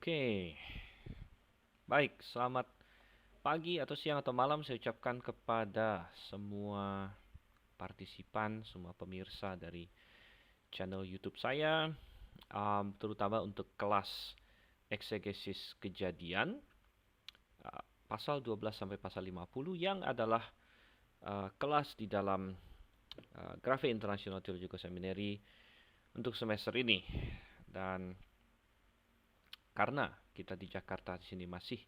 Oke, baik. Selamat pagi atau siang atau malam saya ucapkan kepada semua partisipan, semua pemirsa dari channel YouTube saya, terutama untuk kelas eksegesis kejadian, pasal 12 sampai pasal 50 yang adalah kelas di dalam Grace International Theological Seminary untuk semester ini. Dan karena kita di Jakarta di sini masih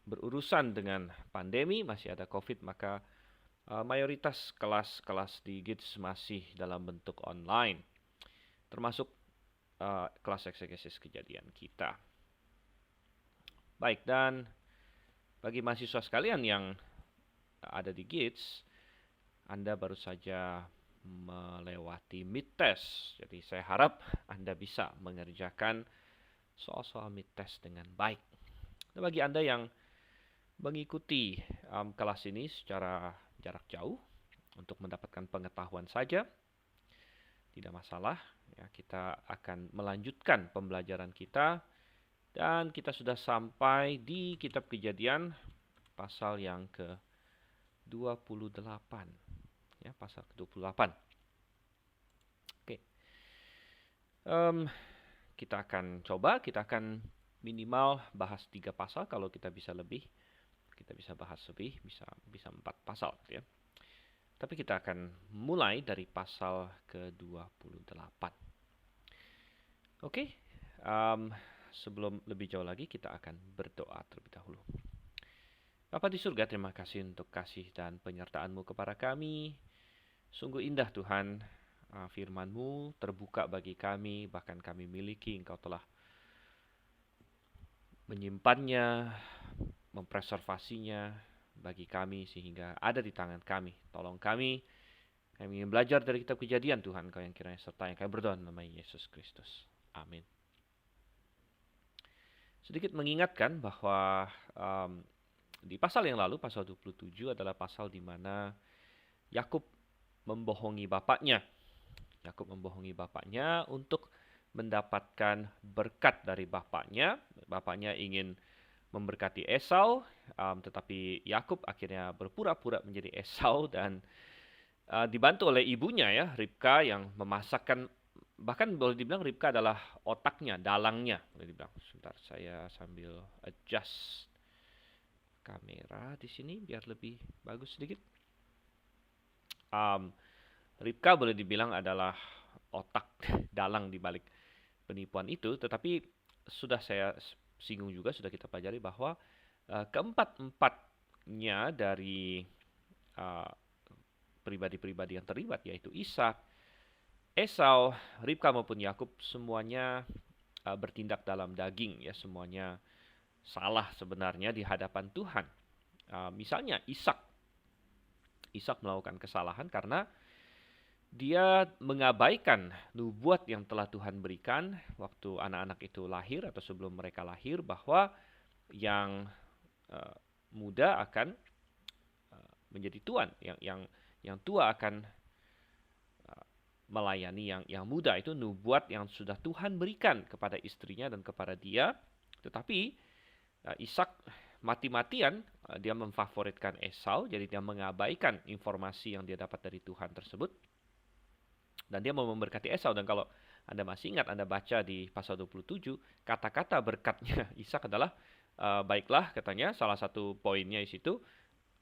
berurusan dengan pandemi, masih ada COVID, maka mayoritas kelas-kelas di GITS masih dalam bentuk online, termasuk kelas eksegesis kejadian kita. Baik, dan bagi mahasiswa sekalian yang ada di GITS, Anda baru saja melewati mid test. Jadi saya harap Anda bisa mengerjakan soal-soal mid test dengan baik. Dan bagi Anda yang mengikuti kelas ini secara jarak jauh untuk mendapatkan pengetahuan saja, tidak masalah. Ya, kita akan melanjutkan pembelajaran kita dan kita sudah sampai di kitab Kejadian pasal yang ke-28. Ya, pasal ke-28. Oke. Kita akan minimal bahas 3 pasal. Kalau kita bisa lebih, kita bisa bahas lebih, bisa 4 pasal ya. Tapi kita akan mulai dari pasal ke-28. Oke, sebelum lebih jauh lagi kita akan berdoa terlebih dahulu. Bapa di surga, terima kasih untuk kasih dan penyertaan-Mu kepada kami. Sungguh indah Tuhan, firman-Mu terbuka bagi kami, bahkan kami miliki, Engkau telah menyimpannya, mempreservasinya bagi kami sehingga ada di tangan kami. Tolong kami ingin belajar dari kitab Kejadian Tuhan, Kau yang kiranya sertai. Kami berdoa dalam nama Yesus Kristus. Amin. Sedikit mengingatkan bahwa di pasal yang lalu, pasal 27 adalah pasal di mana Yakub membohongi bapaknya. Yakub membohongi bapaknya untuk mendapatkan berkat dari bapaknya. Bapaknya ingin memberkati Esau, tetapi Yakub akhirnya berpura-pura menjadi Esau dan dibantu oleh ibunya ya, Ribka, yang memasakkan. Bahkan boleh dibilang Ribka adalah otaknya, dalangnya, boleh dibilang. Sebentar, saya sambil adjust kamera di sini biar lebih bagus sedikit. Ribka boleh dibilang adalah otak dalang di balik penipuan itu, tetapi sudah saya singgung juga, sudah kita pelajari bahwa keempat-empatnya dari pribadi-pribadi yang terlibat, yaitu Ishak, Esau, Ribka maupun Yakub, semuanya bertindak dalam daging, ya, semuanya salah sebenarnya di hadapan Tuhan. Misalnya Ishak melakukan kesalahan karena dia mengabaikan nubuat yang telah Tuhan berikan waktu anak-anak itu lahir atau sebelum mereka lahir, bahwa yang muda akan menjadi tuan, yang tua akan melayani yang muda. Itu nubuat yang sudah Tuhan berikan kepada istrinya dan kepada dia. Tetapi Ishak mati-matian dia memfavoritkan Esau, jadi dia mengabaikan informasi yang dia dapat dari Tuhan tersebut. Dan dia mau memberkati Esau. Dan kalau Anda masih ingat, Anda baca di pasal 27, kata-kata berkatnya Ishak adalah, baiklah katanya, salah satu poinnya di situ,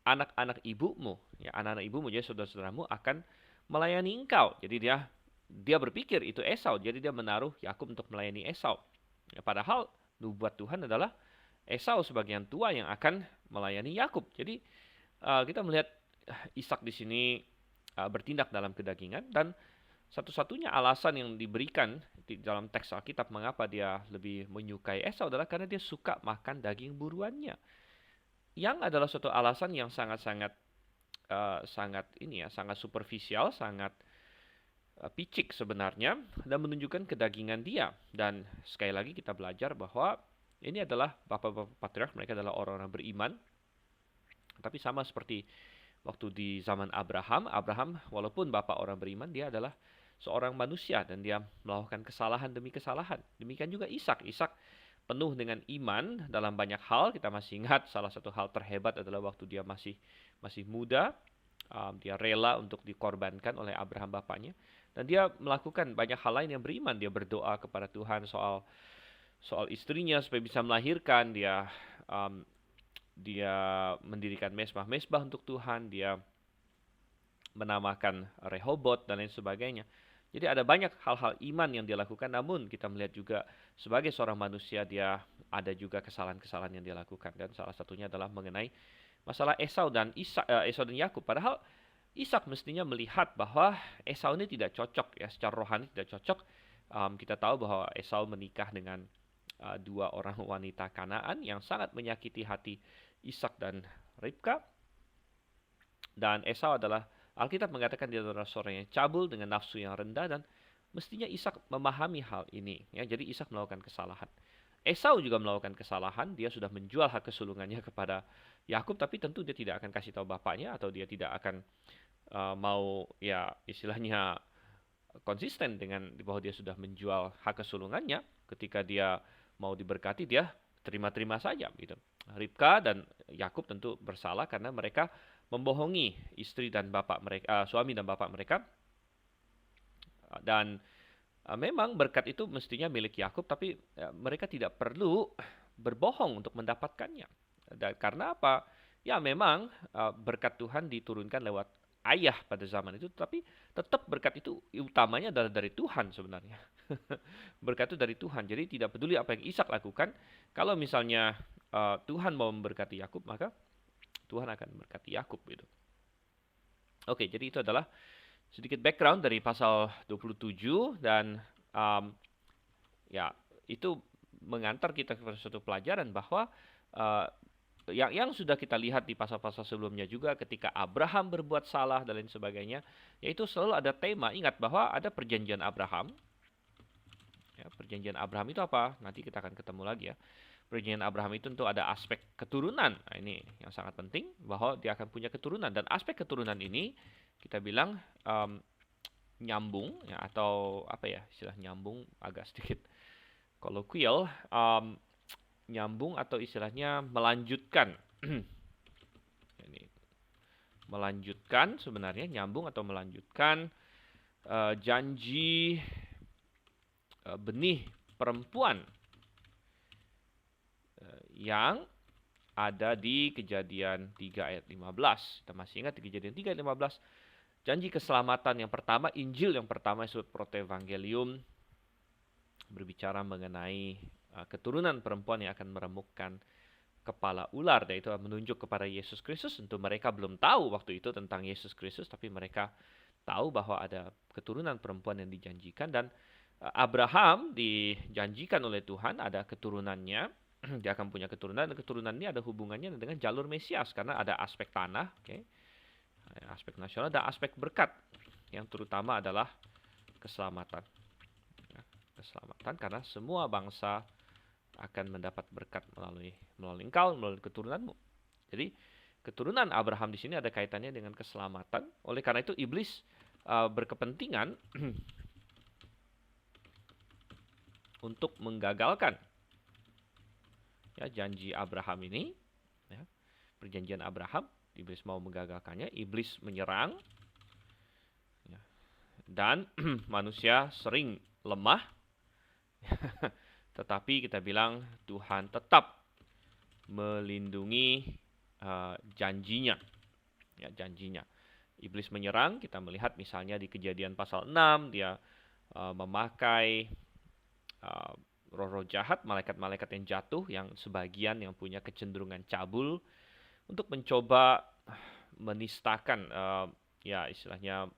anak-anak ibumu, ya, anak-anak ibumu, jadi saudara-saudaramu akan melayani engkau. Jadi dia berpikir itu Esau, jadi dia menaruh Yakub untuk melayani Esau. Ya, padahal nubuat Tuhan adalah Esau sebagai yang tua yang akan melayani Yakub. Jadi kita melihat Ishak di sini bertindak dalam kedagingan, dan satu-satunya alasan yang diberikan di dalam teks Alkitab mengapa dia lebih menyukai Esau adalah karena dia suka makan daging buruannya. Yang adalah suatu alasan yang sangat-sangat sangat superficial, sangat picik sebenarnya, dan menunjukkan kedagingan dia. Dan sekali lagi kita belajar bahwa ini adalah bapak-bapak patriark, mereka adalah orang-orang beriman. Tapi sama seperti waktu di zaman Abraham walaupun bapak orang beriman, dia adalah seorang manusia dan dia melakukan kesalahan demi kesalahan. Demikian juga Ishak penuh dengan iman dalam banyak hal. Kita masih ingat salah satu hal terhebat adalah waktu dia masih muda, dia rela untuk dikorbankan oleh Abraham bapaknya. Dan dia melakukan banyak hal lain yang beriman. Dia berdoa kepada Tuhan soal istrinya supaya bisa melahirkan. Dia mendirikan mesbah-mesbah untuk Tuhan. Dia menamakan Rehobot dan lain sebagainya. Jadi ada banyak hal-hal iman yang dia lakukan, namun kita melihat juga sebagai seorang manusia dia ada juga kesalahan-kesalahan yang dia lakukan, dan salah satunya adalah mengenai masalah Esau dan Yakub. Padahal Ishak mestinya melihat bahwa Esau ini tidak cocok ya, secara rohani tidak cocok. Kita tahu bahwa Esau menikah dengan dua orang wanita Kanaan yang sangat menyakiti hati Ishak dan Ribka. Dan Esau adalah, Alkitab mengatakan dia adalah seorang yang cabul dengan nafsu yang rendah, dan mestinya Ishak memahami hal ini. Ya, jadi Ishak melakukan kesalahan. Esau juga melakukan kesalahan. Dia sudah menjual hak kesulungannya kepada Yakub, tapi tentu dia tidak akan kasih tahu bapaknya, atau dia tidak akan mau ya istilahnya konsisten dengan bahwa dia sudah menjual hak kesulungannya. Ketika dia mau diberkati, dia terima-terima saja gitu. Ribka dan Yakub tentu bersalah karena mereka membohongi istri dan bapak mereka, suami dan bapak mereka. Dan memang berkat itu mestinya milik Yakub, tapi mereka tidak perlu berbohong untuk mendapatkannya. Dan karena apa? Ya memang berkat Tuhan diturunkan lewat ayah pada zaman itu, tapi tetap berkat itu utamanya adalah dari Tuhan sebenarnya. Berkat itu dari Tuhan. Jadi tidak peduli apa yang Ishak lakukan. Kalau misalnya Tuhan mau memberkati Yakub, maka Tuhan akan memberkati Yakub gitu. Oke, jadi itu adalah sedikit background dari pasal 27, dan ya itu mengantar kita kepada suatu pelajaran bahwa yang sudah kita lihat di pasal-pasal sebelumnya juga, ketika Abraham berbuat salah dan lain sebagainya, yaitu selalu ada tema. Ingat bahwa ada perjanjian Abraham. Ya, perjanjian Abraham itu apa? Nanti kita akan ketemu lagi ya. Perjanjian Abraham itu tentu ada aspek keturunan. Nah, ini yang sangat penting, bahwa dia akan punya keturunan. Dan aspek keturunan ini kita bilang nyambung, ya, atau apa ya, istilah nyambung agak sedikit koloquial. Nyambung atau istilahnya melanjutkan. Ini melanjutkan, sebenarnya nyambung atau melanjutkan janji benih perempuan yang ada di Kejadian 3 ayat 15. Kita masih ingat di Kejadian 3 ayat 15, janji keselamatan yang pertama, Injil yang pertama disebut Protevangelium, berbicara mengenai keturunan perempuan yang akan meremukkan kepala ular, dan itu menunjuk kepada Yesus Kristus. Tentu mereka belum tahu waktu itu tentang Yesus Kristus, tapi mereka tahu bahwa ada keturunan perempuan yang dijanjikan, dan Abraham dijanjikan oleh Tuhan ada keturunannya. Dia akan punya keturunan, dan keturunan ini ada hubungannya dengan jalur Mesias, karena ada aspek tanah, aspek nasional, dan aspek berkat, yang terutama adalah keselamatan. Keselamatan karena semua bangsa akan mendapat berkat melalui engkau, melalui keturunanmu. Jadi keturunan Abraham di sini ada kaitannya dengan keselamatan. Oleh karena itu iblis berkepentingan untuk menggagalkan ya janji Abraham ini, ya, perjanjian Abraham. Iblis mau menggagalkannya. Iblis menyerang, ya, dan manusia sering lemah. Tetapi kita bilang Tuhan tetap melindungi janjinya, ya, janjinya. Iblis menyerang, kita melihat misalnya di Kejadian pasal 6, dia memakai roh-roh jahat, malaikat-malaikat yang jatuh, yang sebagian yang punya kecenderungan cabul, untuk mencoba menistakan, ya istilahnya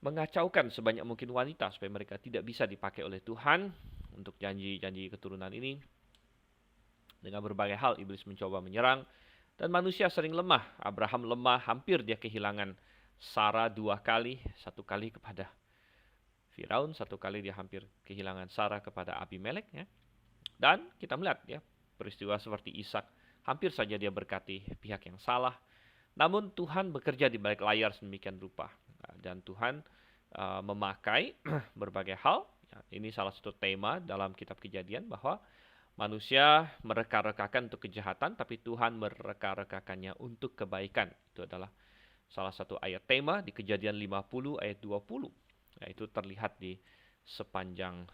mengacaukan sebanyak mungkin wanita, supaya mereka tidak bisa dipakai oleh Tuhan untuk janji-janji keturunan ini. Dengan berbagai hal iblis mencoba menyerang, dan manusia sering lemah. Abraham lemah, hampir dia kehilangan Sarah 2 kali, 1 kali kepada Firaun, 1 kali dia hampir kehilangan Sarah kepada Abimelek, ya. Dan kita melihat ya peristiwa seperti Ishak, hampir saja dia berkati pihak yang salah. Namun Tuhan bekerja di balik layar sedemikian rupa, dan Tuhan memakai berbagai hal. Ya, ini salah satu tema dalam kitab Kejadian, bahwa Manusia mereka-rekakan untuk kejahatan, tapi Tuhan mereka-rekakannya untuk kebaikan. Itu adalah salah satu ayat tema di Kejadian 50 ayat 20. Nah, itu terlihat di sepanjang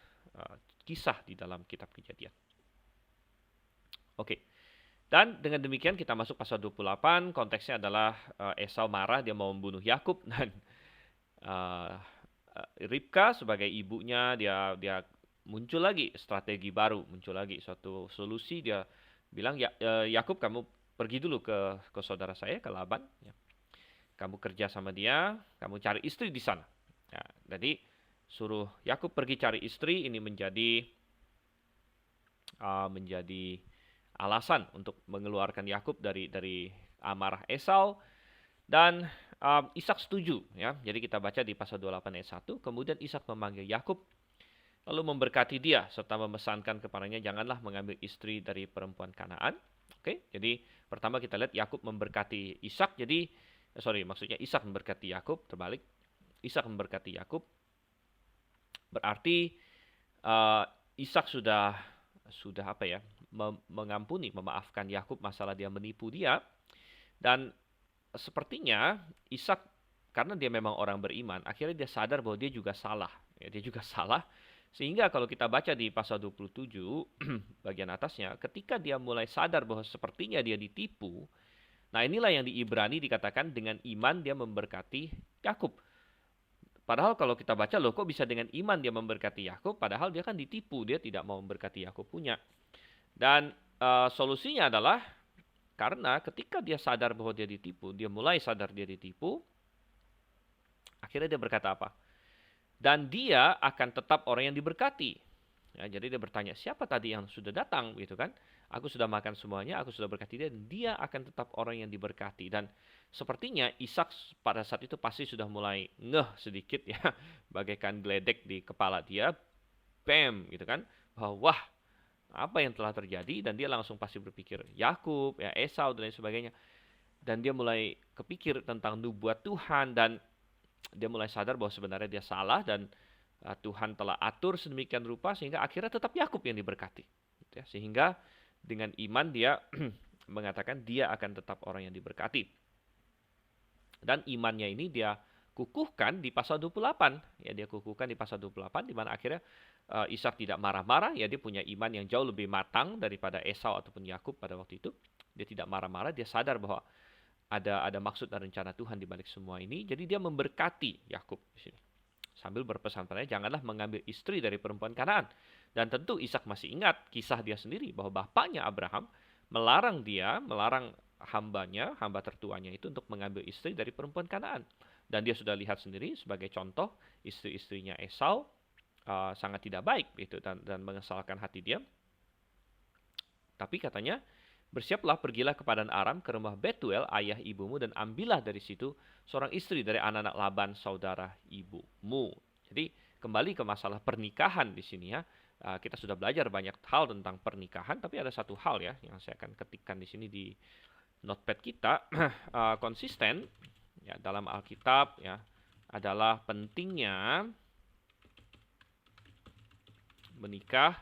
kisah di dalam kitab Kejadian. Oke. Dan dengan demikian kita masuk pasal 28, konteksnya adalah Esau marah, dia mau membunuh Yakub, dan Ribka sebagai ibunya dia muncul lagi strategi baru, muncul lagi suatu solusi. Dia bilang, Yakub, kamu pergi dulu ke saudara saya, ke Laban, ya. Kamu kerja sama dia, kamu cari istri di sana. Ya, jadi suruh Yakub pergi cari istri. Ini menjadi alasan untuk mengeluarkan Yakub dari amarah Esau, dan Ishak setuju, ya. Jadi kita baca di pasal 28 ayat 1, kemudian Ishak memanggil Yakub lalu memberkati dia serta memesankan kepadanya, janganlah mengambil istri dari perempuan Kanaan. Oke, jadi pertama kita lihat Yakub memberkati Ishak. Jadi maksudnya Ishak memberkati Yakub, terbalik. Ishak memberkati Yakub. Berarti Ishak sudah mengampuni, memaafkan Yakub masalah dia menipu dia. Dan sepertinya Ishak, karena dia memang orang beriman, akhirnya dia sadar bahwa dia juga salah. Ya, dia juga salah. Sehingga kalau kita baca di pasal 27 bagian atasnya, ketika dia mulai sadar bahwa sepertinya dia ditipu, nah inilah yang di Ibrani dikatakan dengan iman dia memberkati Yakub. Padahal kalau kita baca, loh kok bisa dengan iman dia memberkati Yakub, padahal dia kan ditipu, dia tidak mau memberkati Yakub punya. Dan solusinya adalah karena ketika dia sadar bahwa dia ditipu, dia mulai sadar dia ditipu, akhirnya dia berkata apa? Dan dia akan tetap orang yang diberkati. Ya, jadi dia bertanya, siapa tadi yang sudah datang, gitu kan? Aku sudah makan semuanya, aku sudah berkati dia, dan dia akan tetap orang yang diberkati. Dan sepertinya Ishak pada saat itu pasti sudah mulai ngeh sedikit, ya, bagaikan geledek di kepala dia, bam, gitu kan? Bahwa wah, apa yang telah terjadi? Dan dia langsung pasti berpikir Yakub, ya, Esau dan lain sebagainya. Dan dia mulai kepikir tentang nubuat Tuhan, dan dia mulai sadar bahwa sebenarnya dia salah, dan Tuhan telah atur sedemikian rupa sehingga akhirnya tetap Yakub yang diberkati. Ya, sehingga dengan iman dia mengatakan dia akan tetap orang yang diberkati. Dan imannya ini dia kukuhkan di pasal 28. Ya, dia kukuhkan di pasal 28, di mana akhirnya Ishak tidak marah-marah. Ya, dia punya iman yang jauh lebih matang daripada Esau ataupun Yakub pada waktu itu. Dia tidak marah-marah, dia sadar bahwa ada maksud dan rencana Tuhan di balik semua ini. Jadi dia memberkati Yakub di sini. Sambil berpesan padanya, janganlah mengambil istri dari perempuan Kanaan. Dan tentu Ishak masih ingat kisah dia sendiri bahwa bapaknya Abraham melarang hamba tertuanya itu untuk mengambil istri dari perempuan Kanaan. Dan dia sudah lihat sendiri sebagai contoh istri-istrinya Esau sangat tidak baik itu, dan mengesalkan hati dia. Tapi katanya, bersiaplah, pergilah ke Padan Aram, ke rumah Betuel ayah ibumu, dan ambillah dari situ seorang istri dari anak-anak Laban saudara ibumu. Jadi kembali ke masalah pernikahan di sini, ya. Kita sudah belajar banyak hal tentang pernikahan, tapi ada satu hal, ya, yang saya akan ketikkan di sini di notepad kita. Konsisten, ya, dalam Alkitab, ya, adalah pentingnya menikah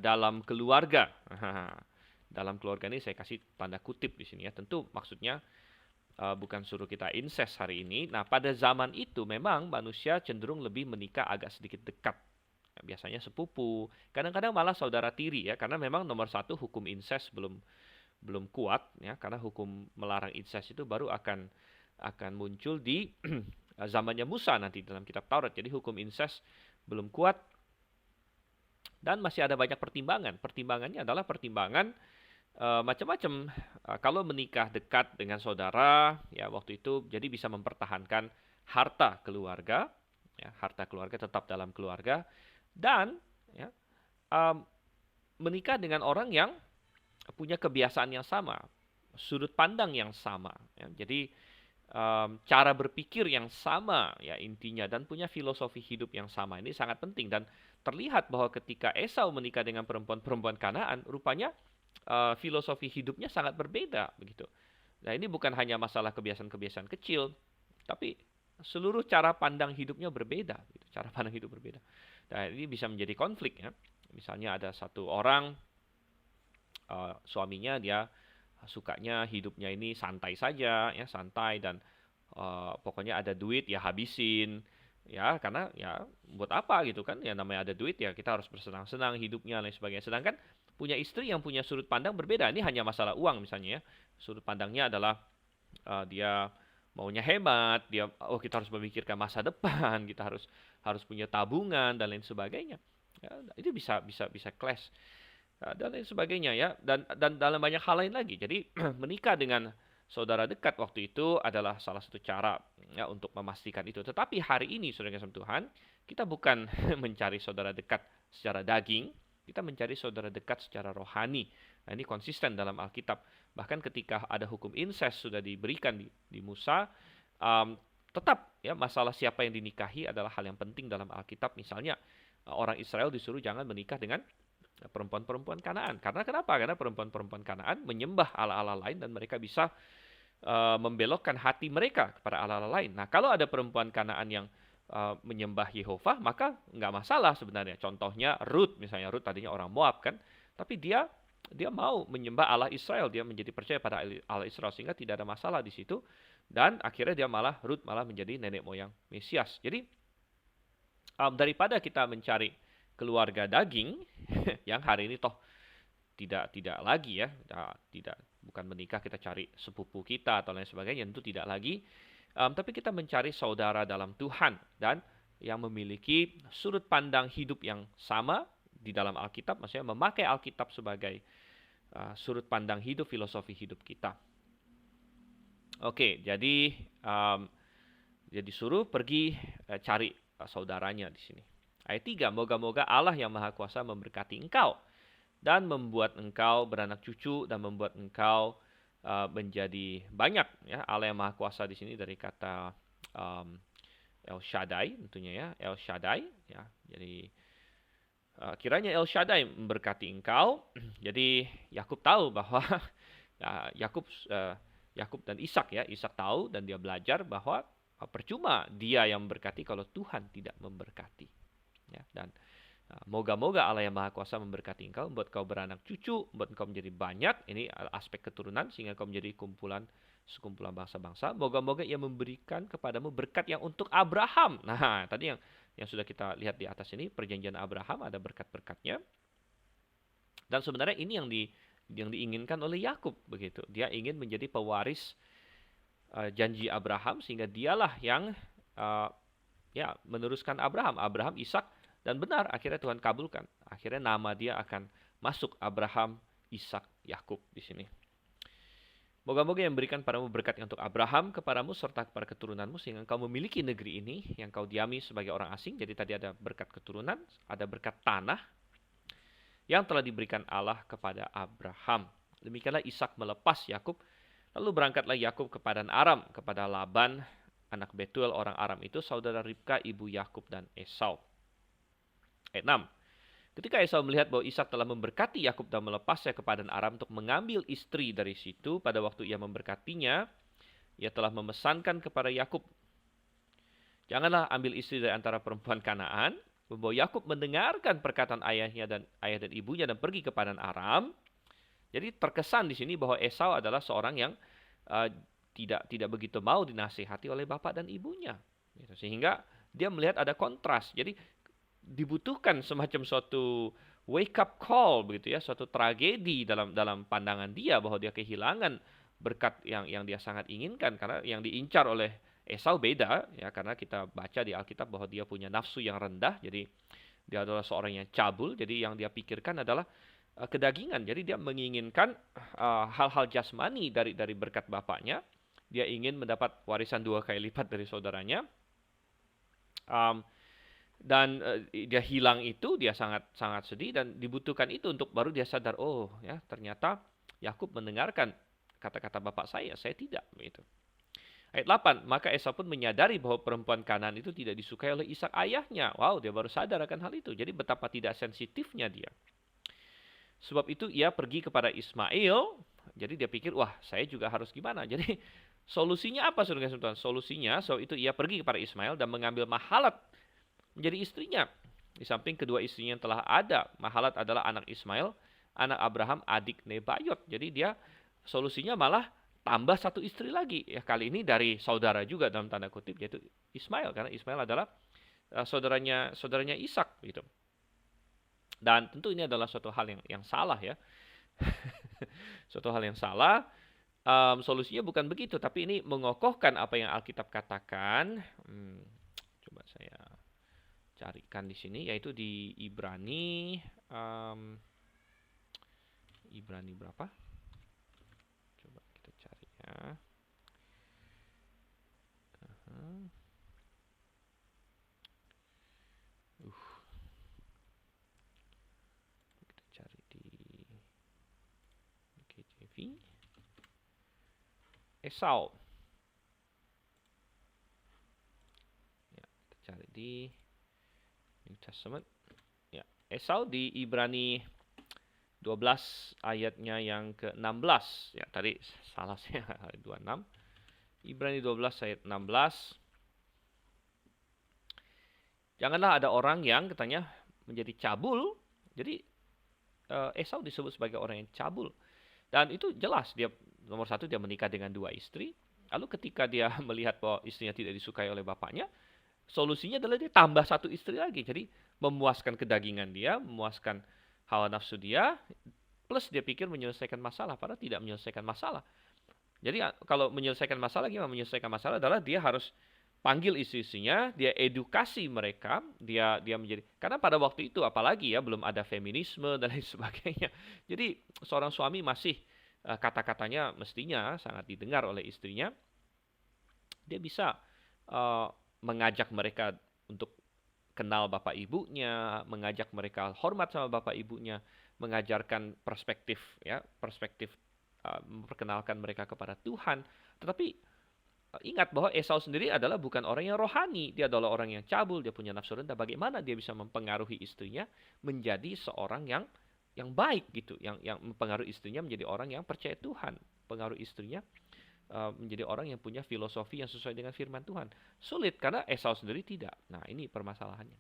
dalam keluarga. Dalam keluarga ini saya kasih tanda kutip di sini, ya. Tentu maksudnya bukan suruh kita incest hari ini. Nah, pada zaman itu memang manusia cenderung lebih menikah agak sedikit dekat. Ya, biasanya sepupu, kadang-kadang malah saudara tiri, ya, karena memang nomor satu hukum incest belum kuat, ya, karena hukum melarang incest itu baru akan muncul di zamannya Musa nanti dalam kitab Taurat. Jadi hukum incest belum kuat, dan masih ada banyak pertimbangan. Pertimbangannya adalah pertimbangan macam-macam. Kalau menikah dekat dengan saudara, ya, waktu itu jadi bisa mempertahankan harta keluarga, ya, harta keluarga tetap dalam keluarga, dan, ya, menikah dengan orang yang punya kebiasaan yang sama, sudut pandang yang sama, ya. Jadi cara berpikir yang sama, ya, intinya, dan punya filosofi hidup yang sama. Ini sangat penting, dan terlihat bahwa ketika Esau menikah dengan perempuan-perempuan Kanaan, rupanya filosofi hidupnya sangat berbeda begitu. Nah, ini bukan hanya masalah kebiasaan-kebiasaan kecil, tapi seluruh cara pandang hidupnya berbeda, gitu. Cara pandang hidup berbeda. Nah, ini bisa menjadi konflik, ya. Misalnya ada satu orang, suaminya dia sukanya hidupnya ini santai saja, ya santai dan pokoknya ada duit ya habisin, ya karena ya buat apa gitu kan? Ya namanya ada duit ya kita harus bersenang-senang hidupnya dan lain sebagainya. Sedangkan punya istri yang punya sudut pandang berbeda. Ini hanya masalah uang misalnya ya. Sudut pandangnya adalah dia maunya hemat, dia kita harus memikirkan masa depan, kita harus punya tabungan dan lain sebagainya. Ya, itu bisa clash dan lain sebagainya ya. Dan dalam banyak hal lain lagi. Jadi menikah dengan saudara dekat waktu itu adalah salah satu cara ya untuk memastikan itu. Tetapi hari ini saudara kasih Tuhan, kita bukan mencari saudara dekat secara daging, kita mencari saudara dekat secara rohani. Nah, ini konsisten dalam Alkitab. Bahkan ketika ada hukum incest sudah diberikan di Musa, tetap ya masalah siapa yang dinikahi adalah hal yang penting dalam Alkitab. Misalnya orang Israel disuruh jangan menikah dengan perempuan-perempuan Kanaan. Karena kenapa? Karena perempuan-perempuan Kanaan menyembah ala-ala lain dan mereka bisa membelokkan hati mereka kepada ala-ala lain. Nah, kalau ada perempuan Kanaan yang menyembah Yehova, maka nggak masalah sebenarnya. Contohnya Ruth, misalnya Ruth tadinya orang Moab kan, tapi dia mau menyembah Allah Israel, dia menjadi percaya pada Allah Israel sehingga tidak ada masalah di situ. Dan akhirnya Ruth malah menjadi nenek moyang Mesias. Jadi daripada kita mencari keluarga daging yang hari ini toh tidak lagi ya, bukan menikah kita cari sepupu kita atau lain sebagainya, tentu tidak lagi. Tapi kita mencari saudara dalam Tuhan dan yang memiliki sudut pandang hidup yang sama di dalam Alkitab, maksudnya memakai Alkitab sebagai sudut pandang hidup, filosofi hidup kita. Oke, jadi suruh pergi cari saudaranya di sini. Ayat 3, moga-moga Allah yang Maha Kuasa memberkati engkau dan membuat engkau beranak cucu dan membuat engkau menjadi banyak ya. Allah yang Maha Kuasa di sini dari kata El Shaddai tentunya ya, El Shaddai ya. Jadi kiranya El Shaddai memberkati engkau. Jadi Yakub tahu bahwa Yakub dan Ishak ya, Ishak tahu dan dia belajar bahwa percuma dia yang memberkati kalau Tuhan tidak memberkati. Ya, dan moga-moga Allah yang Maha Kuasa memberkati engkau, membuat kau beranak cucu, membuat engkau menjadi banyak. Ini aspek keturunan sehingga kau menjadi sekumpulan bangsa-bangsa. Moga-moga ia memberikan kepadamu berkat yang untuk Abraham. Nah, tadi yang sudah kita lihat di atas ini, perjanjian Abraham ada berkat-berkatnya. Dan sebenarnya ini yang diinginkan oleh Yakub begitu. Dia ingin menjadi pewaris janji Abraham sehingga dialah yang meneruskan Abraham, Ishak. Dan benar, akhirnya Tuhan kabulkan. Akhirnya nama dia akan masuk Abraham, Ishak, Yakub di sini. Moga-moga yang memberikan padamu berkat untuk Abraham, kepadamu, serta kepada keturunanmu, sehingga engkau memiliki negeri ini yang kau diami sebagai orang asing. Jadi tadi ada berkat keturunan, ada berkat tanah yang telah diberikan Allah kepada Abraham. Demikianlah Ishak melepas Yakub. Lalu berangkatlah Yakub ke Padan Aram, kepada Laban, anak Betuel orang Aram itu, saudara Ribka, ibu Yakub dan Esau. Ayat 6. Ketika Esau melihat bahwa Ishak telah memberkati Yakub dan melepasnya ke Padan Aram untuk mengambil istri dari situ, pada waktu ia memberkatinya, ia telah memesankan kepada Yakub, janganlah ambil istri dari antara perempuan Kanaan. Bahwa Yakub mendengarkan perkataan ayah dan ibunya dan pergi ke Padan Aram. Jadi terkesan di sini bahwa Esau adalah seorang yang tidak begitu mau dinasihati oleh bapak dan ibunya. Sehingga dia melihat ada kontras. Jadi dibutuhkan semacam suatu wake up call begitu ya, suatu tragedi dalam pandangan dia bahwa dia kehilangan berkat yang dia sangat inginkan, karena yang diincar oleh Esau beda ya, karena kita baca di Alkitab bahwa dia punya nafsu yang rendah, jadi dia adalah seorang yang cabul, jadi yang dia pikirkan adalah kedagingan. Jadi dia menginginkan hal-hal jasmani dari berkat bapaknya. Dia ingin mendapat warisan 2 kali lipat dari saudaranya. Dan dia hilang itu, dia sangat sedih dan dibutuhkan itu untuk baru dia sadar, oh ya ternyata Yakub mendengarkan kata-kata bapak saya tidak begitu. Ayat 8, maka Esau pun menyadari bahwa perempuan Kanaan itu tidak disukai oleh Ishak ayahnya. Wow, dia baru sadar akan hal itu. Jadi betapa tidak sensitifnya dia. Sebab itu ia pergi kepada Ismail. Jadi dia pikir, wah saya juga harus gimana. Jadi solusinya apa saudara? Solusinya, itu ia pergi kepada Ismail dan mengambil Mahalat menjadi istrinya. Di samping kedua istrinya yang telah ada, Mahalat adalah anak Ismail, anak Abraham, adik Nebayot. Jadi dia solusinya malah tambah satu istri lagi. Ya, kali ini dari saudara juga dalam tanda kutip, yaitu Ismail, karena Ismail adalah saudaranya Ishak gitu. Dan tentu ini adalah suatu hal yang salah ya. Suatu hal yang salah. Solusinya bukan begitu, tapi ini mengokohkan apa yang Alkitab katakan. Coba saya carikan di sini, yaitu di Ibrani. Ibrani berapa? Coba kita cari ya. Kita cari di KJV. Esau. Ya, kita cari di New Testament. Ya, Esau di Ibrani 12 ayatnya yang ke-16. Ya, tadi salah saya 26. Ibrani 12 ayat 16. Janganlah ada orang yang katanya menjadi cabul. Jadi Esau disebut sebagai orang yang cabul. Dan itu jelas, dia nomor satu dia menikah dengan 2 istri. Lalu ketika dia melihat bahwa istrinya tidak disukai oleh bapaknya, solusinya adalah dia tambah 1 istri lagi. Jadi memuaskan kedagingan dia, memuaskan hawa nafsu dia, plus dia pikir menyelesaikan masalah, padahal tidak menyelesaikan masalah. Jadi kalau menyelesaikan masalah, gimana menyelesaikan masalah adalah dia harus panggil istri-istrinya, dia edukasi mereka, dia menjadi, karena pada waktu itu apalagi ya belum ada feminisme dan lain sebagainya. Jadi seorang suami masih kata-katanya mestinya sangat didengar oleh istrinya. Dia bisa mengajak mereka untuk kenal bapak ibunya, mengajak mereka hormat sama bapak ibunya, mengajarkan perspektif memperkenalkan mereka kepada Tuhan. Tetapi ingat bahwa Esau sendiri adalah bukan orang yang rohani. Dia adalah orang yang cabul, dia punya nafsu rendah. Bagaimana dia bisa mempengaruhi istrinya menjadi seorang yang baik gitu, yang mempengaruhi istrinya menjadi orang yang percaya Tuhan, pengaruh istrinya menjadi orang yang punya filosofi yang sesuai dengan firman Tuhan. Sulit karena Esau sendiri tidak. Nah, ini permasalahannya.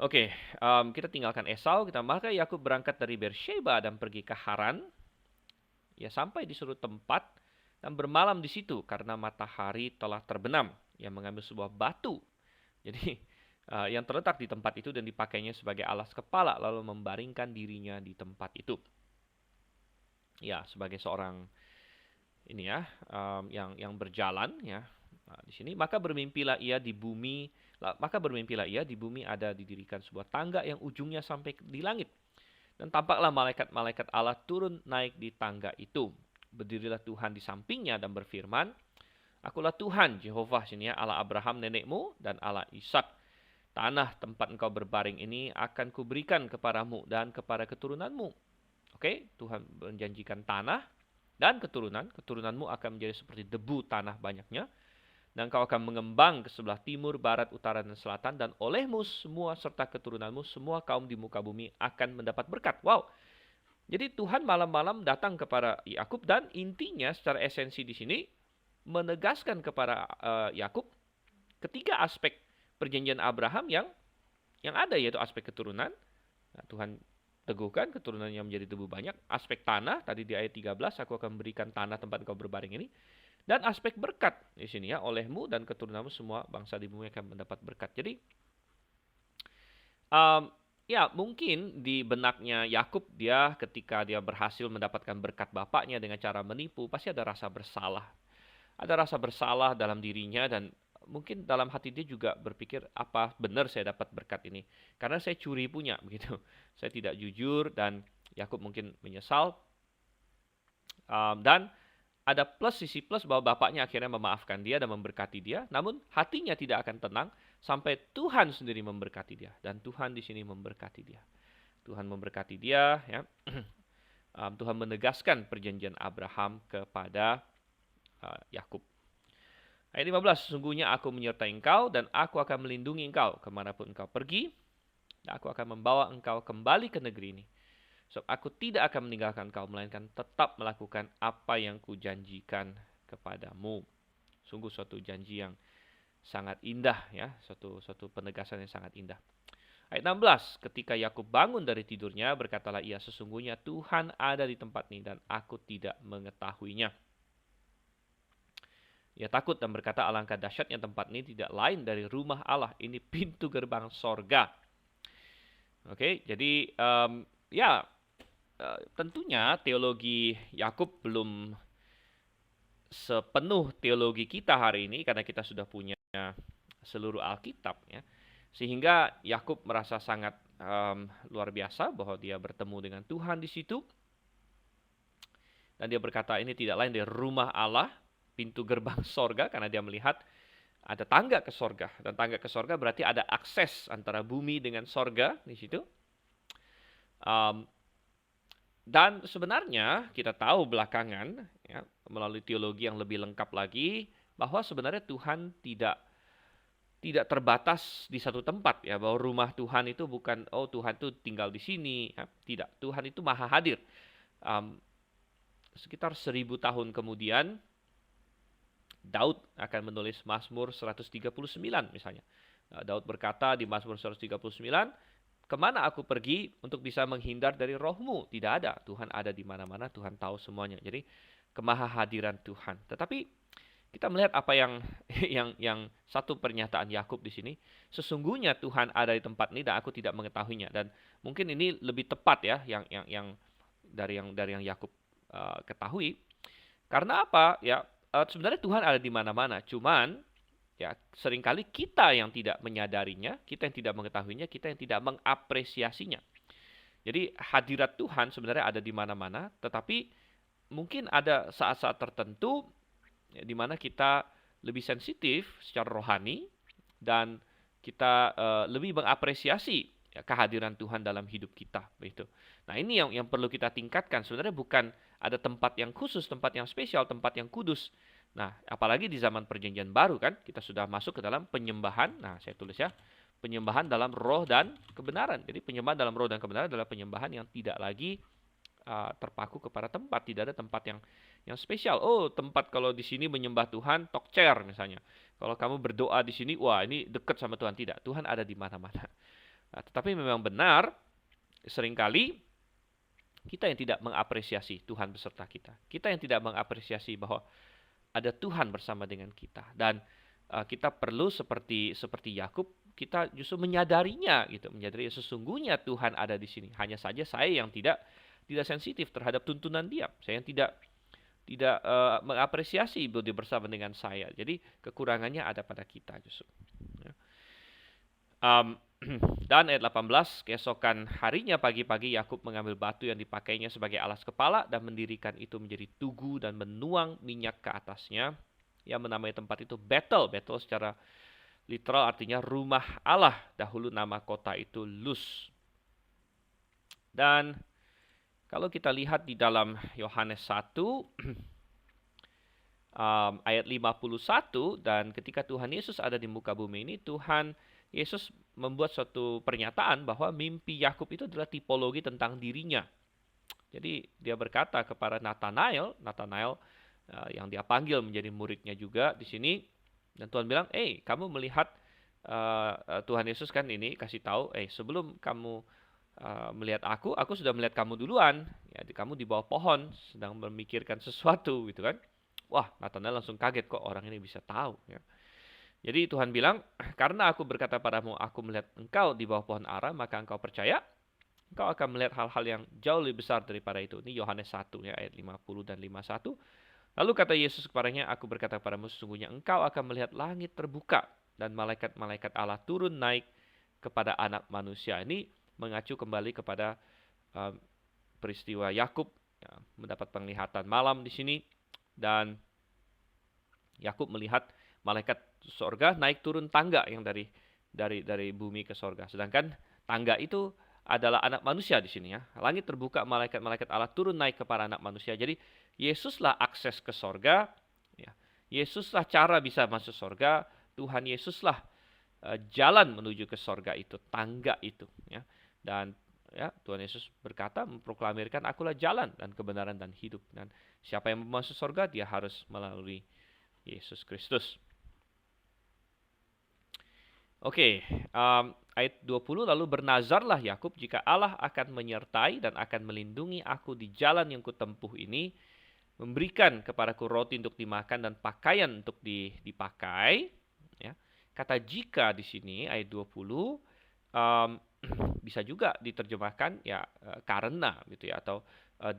Oke, kita tinggalkan Esau. Maka Yakub berangkat dari Beersheba dan pergi ke Haran. Ya, sampai di suatu tempat dan bermalam di situ karena matahari telah terbenam. Yang mengambil sebuah batu. Jadi yang terletak di tempat itu dan dipakainya sebagai alas kepala, lalu membaringkan dirinya di tempat itu. Ya, sebagai seorang ini ya, yang berjalan ya. Nah, di sini maka bermimpilah ia di bumi ada didirikan sebuah tangga yang ujungnya sampai di langit. Dan tampaklah malaikat-malaikat Allah turun naik di tangga itu. Berdirilah Tuhan di sampingnya dan berfirman, Akulah Tuhan Jehovah sini ya, Allah Abraham nenekmu dan Allah Ishak. Tanah tempat engkau berbaring ini akan kuberikan kepadamu dan kepada keturunanmu. Oke, Tuhan menjanjikan tanah dan keturunanmu akan menjadi seperti debu tanah banyaknya. Dan kau akan mengembang ke sebelah timur, barat, utara, dan selatan. Dan olehmu semua serta keturunanmu, semua kaum di muka bumi akan mendapat berkat. Wow. Jadi Tuhan malam-malam datang kepada Yakub dan intinya secara esensi di sini menegaskan kepada Yakub ketiga aspek perjanjian Abraham yang ada, yaitu aspek keturunan. Nah, Tuhan teguhkan keturunan yang menjadi debu banyak. Aspek tanah, tadi di ayat 13, aku akan berikan tanah tempat engkau berbaring ini. Dan aspek berkat di sini ya, olehmu dan keturunanmu semua bangsa di bumi akan mendapat berkat. Jadi ya mungkin di benaknya Yakub, dia ketika dia berhasil mendapatkan berkat bapaknya dengan cara menipu, pasti ada rasa bersalah. Ada rasa bersalah dalam dirinya dan mungkin dalam hati dia juga berpikir, apa benar saya dapat berkat ini? Karena saya curi punya begitu. Saya tidak jujur dan Yakub mungkin menyesal. Dan ada sisi plus bahwa bapaknya akhirnya memaafkan dia dan memberkati dia. Namun hatinya tidak akan tenang sampai Tuhan sendiri memberkati dia. Dan Tuhan di sini memberkati dia. Tuhan memberkati dia. Ya. Tuhan menegaskan perjanjian Abraham kepada Yakub. Ayat 15, sesungguhnya aku menyertai engkau dan aku akan melindungi engkau kemanapun engkau pergi. Dan aku akan membawa engkau kembali ke negeri ini. Sebab aku tidak akan meninggalkan kau, melainkan tetap melakukan apa yang kujanjikan kepadamu. Sungguh suatu janji yang sangat indah ya, suatu penegasan yang sangat indah. Ayat 16, ketika Yakub bangun dari tidurnya, berkatalah ia, sesungguhnya Tuhan ada di tempat ini dan aku tidak mengetahuinya. Ia takut dan berkata, alangkah dahsyatnya tempat ini, tidak lain dari rumah Allah. Ini pintu gerbang sorga. Oke, jadi ya tentunya teologi Yakub belum sepenuh teologi kita hari ini karena kita sudah punya seluruh Alkitab ya. Sehingga Yakub merasa sangat luar biasa bahwa dia bertemu dengan Tuhan di situ. Dan dia berkata ini tidak lain dari rumah Allah, pintu gerbang sorga, karena dia melihat ada tangga ke sorga. Dan tangga ke sorga berarti ada akses antara bumi dengan sorga di situ. Dan sebenarnya kita tahu belakangan ya, melalui teologi yang lebih lengkap lagi bahwa sebenarnya Tuhan tidak terbatas di satu tempat ya, bahwa rumah Tuhan itu bukan Tuhan itu tinggal di sini ya. Tidak, Tuhan itu maha hadir. Sekitar 1000 tahun kemudian Daud akan menulis Mazmur 139 misalnya. Daud berkata di Mazmur 139, kemana aku pergi untuk bisa menghindar dari rohmu? Tidak ada, Tuhan ada di mana-mana, Tuhan tahu semuanya. Jadi kemahahadiran Tuhan. Tetapi kita melihat apa yang satu pernyataan Yakub di sini, sesungguhnya Tuhan ada di tempat ini dan aku tidak mengetahuinya. Dan mungkin ini lebih tepat ya yang dari yang Yakub ketahui. Karena apa? Ya sebenarnya Tuhan ada di mana-mana. Cuman ya seringkali kita yang tidak menyadarinya, kita yang tidak mengetahuinya, kita yang tidak mengapresiasinya. Jadi hadirat Tuhan sebenarnya ada di mana-mana, tetapi mungkin ada saat-saat tertentu ya, di mana kita lebih sensitif secara rohani dan kita lebih mengapresiasi ya, kehadiran Tuhan dalam hidup kita, begitu. Nah ini yang perlu kita tingkatkan. Sebenarnya bukan ada tempat yang khusus, tempat yang spesial, tempat yang kudus. Nah apalagi di zaman perjanjian baru kan, kita sudah masuk ke dalam penyembahan. Nah saya tulis ya, penyembahan dalam roh dan kebenaran. Jadi penyembahan dalam roh dan kebenaran adalah penyembahan yang tidak lagi terpaku kepada tempat, tidak ada tempat yang spesial. Tempat kalau di sini menyembah Tuhan, talk chair misalnya. Kalau kamu berdoa di sini, wah ini dekat sama Tuhan. Tidak, Tuhan ada di mana-mana. Nah, tetapi memang benar, seringkali kita yang tidak mengapresiasi Tuhan beserta kita. Kita yang tidak mengapresiasi bahwa ada Tuhan bersama dengan kita. Dan kita perlu seperti Yakub, kita justru menyadarinya gitu, menyadari sesungguhnya Tuhan ada di sini. Hanya saja saya yang tidak sensitif terhadap tuntunan dia. Saya yang tidak mengapresiasi dia bersama dengan saya. Jadi kekurangannya ada pada kita justru. Dan ayat 18, keesokan harinya pagi-pagi Yakub mengambil batu yang dipakainya sebagai alas kepala dan mendirikan itu menjadi tugu dan menuang minyak ke atasnya. Ia menamai tempat itu Betel. Betel secara literal artinya rumah Allah. Dahulu nama kota itu Luz. Dan kalau kita lihat di dalam Yohanes 1 ayat 51, dan ketika Tuhan Yesus ada di muka bumi ini, Tuhan Yesus membuat suatu pernyataan bahwa mimpi Yakub itu adalah tipologi tentang dirinya. Jadi dia berkata kepada Nathanael yang dia panggil menjadi muridnya juga di sini, dan Tuhan bilang, kamu melihat Tuhan Yesus kan ini kasih tahu, sebelum kamu melihat aku sudah melihat kamu duluan. Ya, kamu di bawah pohon sedang memikirkan sesuatu gitu kan. Wah, Nathanael langsung kaget, kok orang ini bisa tahu ya. Jadi Tuhan bilang, karena aku berkata padamu, aku melihat engkau di bawah pohon ara, maka engkau percaya. Engkau akan melihat hal-hal yang jauh lebih besar daripada itu. Ini Yohanes 1 ya, ayat 50 dan 51. Lalu kata Yesus kepadanya, aku berkata padamu, sesungguhnya engkau akan melihat langit terbuka dan malaikat-malaikat Allah turun naik kepada anak manusia. Ini mengacu kembali kepada peristiwa Yakub ya, mendapat penglihatan malam di sini, dan Yakub melihat malaikat sorga naik turun tangga yang dari bumi ke sorga. Sedangkan tangga itu adalah anak manusia di sini ya. Langit terbuka, malaikat-malaikat Allah turun naik kepada anak manusia. Jadi Yesuslah akses ke sorga. Ya. Yesuslah cara bisa masuk sorga. Tuhan Yesuslah jalan menuju ke sorga itu, tangga itu. Ya. Dan ya, Tuhan Yesus berkata, memproklamirkan, akulah jalan dan kebenaran dan hidup. Dan siapa yang masuk sorga, dia harus melalui Yesus Kristus. Oke, ayat 20, lalu bernazarlah Yakub jika Allah akan menyertai dan akan melindungi aku di jalan yang kutempuh ini, memberikan kepadaku roti untuk dimakan dan pakaian untuk dipakai. Ya. Kata jika di sini ayat 20 um, bisa juga diterjemahkan ya karena gitu ya, atau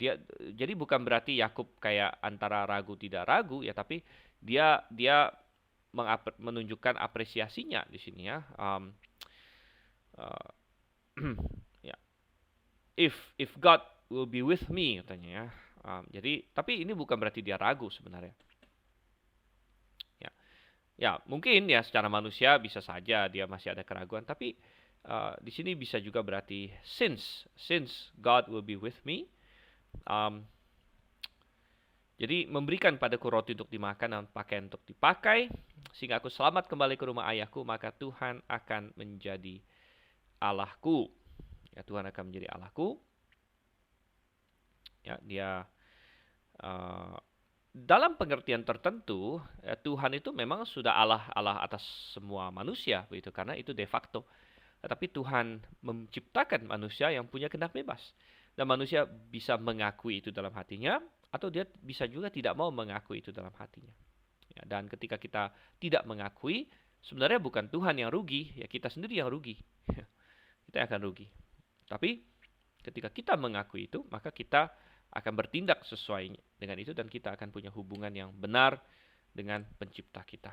dia, jadi bukan berarti Yakub kayak antara ragu tidak ragu ya, tapi dia dia menunjukkan apresiasinya di sini ya. Uh, ya, if God will be with me katanya ya. Jadi tapi ini bukan berarti dia ragu sebenarnya. Ya, ya mungkin ya secara manusia bisa saja dia masih ada keraguan, tapi di sini bisa juga berarti since God will be with me. Um, Jadi memberikan padaku roti untuk dimakan dan pakaian untuk dipakai, sehingga aku selamat kembali ke rumah ayahku, maka Tuhan akan menjadi Allahku. Ya, Tuhan akan menjadi Allahku. Ya, dia dalam pengertian tertentu, ya, Tuhan itu memang sudah Allah atas semua manusia, begitu, karena itu de facto. Tetapi Tuhan menciptakan manusia yang punya kehendak bebas. Dan manusia bisa mengakui itu dalam hatinya, atau dia bisa juga tidak mau mengakui itu dalam hatinya. Ya, dan ketika kita tidak mengakui, sebenarnya bukan Tuhan yang rugi, ya kita sendiri yang rugi. Kita akan rugi. Tapi ketika kita mengakui itu, maka kita akan bertindak sesuai dengan itu, dan kita akan punya hubungan yang benar dengan pencipta kita.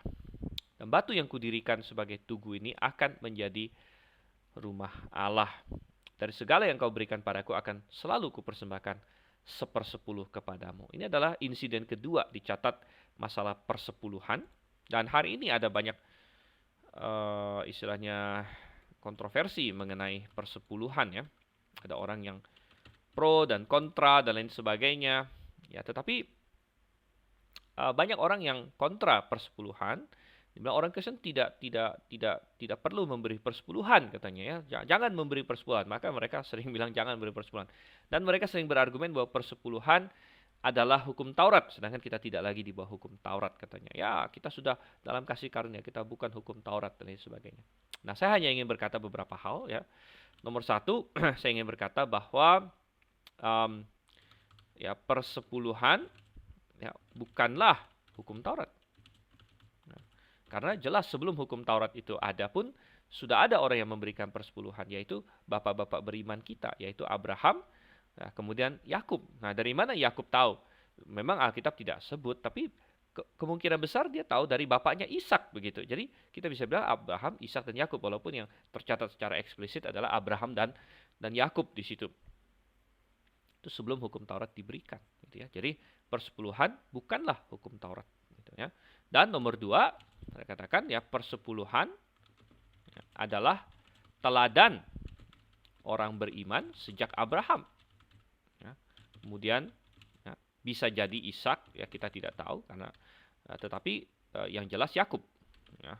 Dan batu yang kudirikan sebagai tugu ini akan menjadi rumah Allah. Dari segala yang kau berikan padaku akan selalu kupersembahkan 1/10 kepadamu. Ini adalah insiden kedua dicatat masalah persepuluhan. Dan hari ini ada banyak istilahnya kontroversi mengenai persepuluhan ya. Ada orang yang pro dan kontra dan lain sebagainya. Ya, tetapi banyak orang yang kontra persepuluhan. Dimana orang Kristen tidak perlu memberi persepuluhan katanya ya. Jangan memberi persepuluhan. Maka mereka sering bilang jangan beri persepuluhan. Dan mereka sering berargumen bahwa persepuluhan adalah hukum Taurat, sedangkan kita tidak lagi di bawah hukum Taurat katanya. Ya, kita sudah dalam kasih karunia, kita bukan hukum Taurat dan lain sebagainya. Nah, saya hanya ingin berkata beberapa hal ya. Nomor satu, saya ingin berkata bahwa ya persepuluhan ya bukanlah hukum Taurat. Karena jelas sebelum hukum Taurat itu ada pun, sudah ada orang yang memberikan persepuluhan, yaitu bapak-bapak beriman kita, yaitu Abraham, nah, kemudian Yakub. Nah, dari mana Yakub tahu? Memang Alkitab tidak sebut, tapi kemungkinan besar dia tahu dari bapaknya Ishak begitu. Jadi kita bisa bilang Abraham, Ishak dan Yakub, walaupun yang tercatat secara eksplisit adalah Abraham dan Yakub di situ. Itu sebelum hukum Taurat diberikan, gitu ya. Jadi persepuluhan bukanlah hukum Taurat, gitu ya. Dan nomor dua, saya katakan ya persepuluhan adalah teladan orang beriman sejak Abraham. Ya. Kemudian ya, bisa jadi Ishak, ya kita tidak tahu karena tetapi yang jelas Yakub. Ya.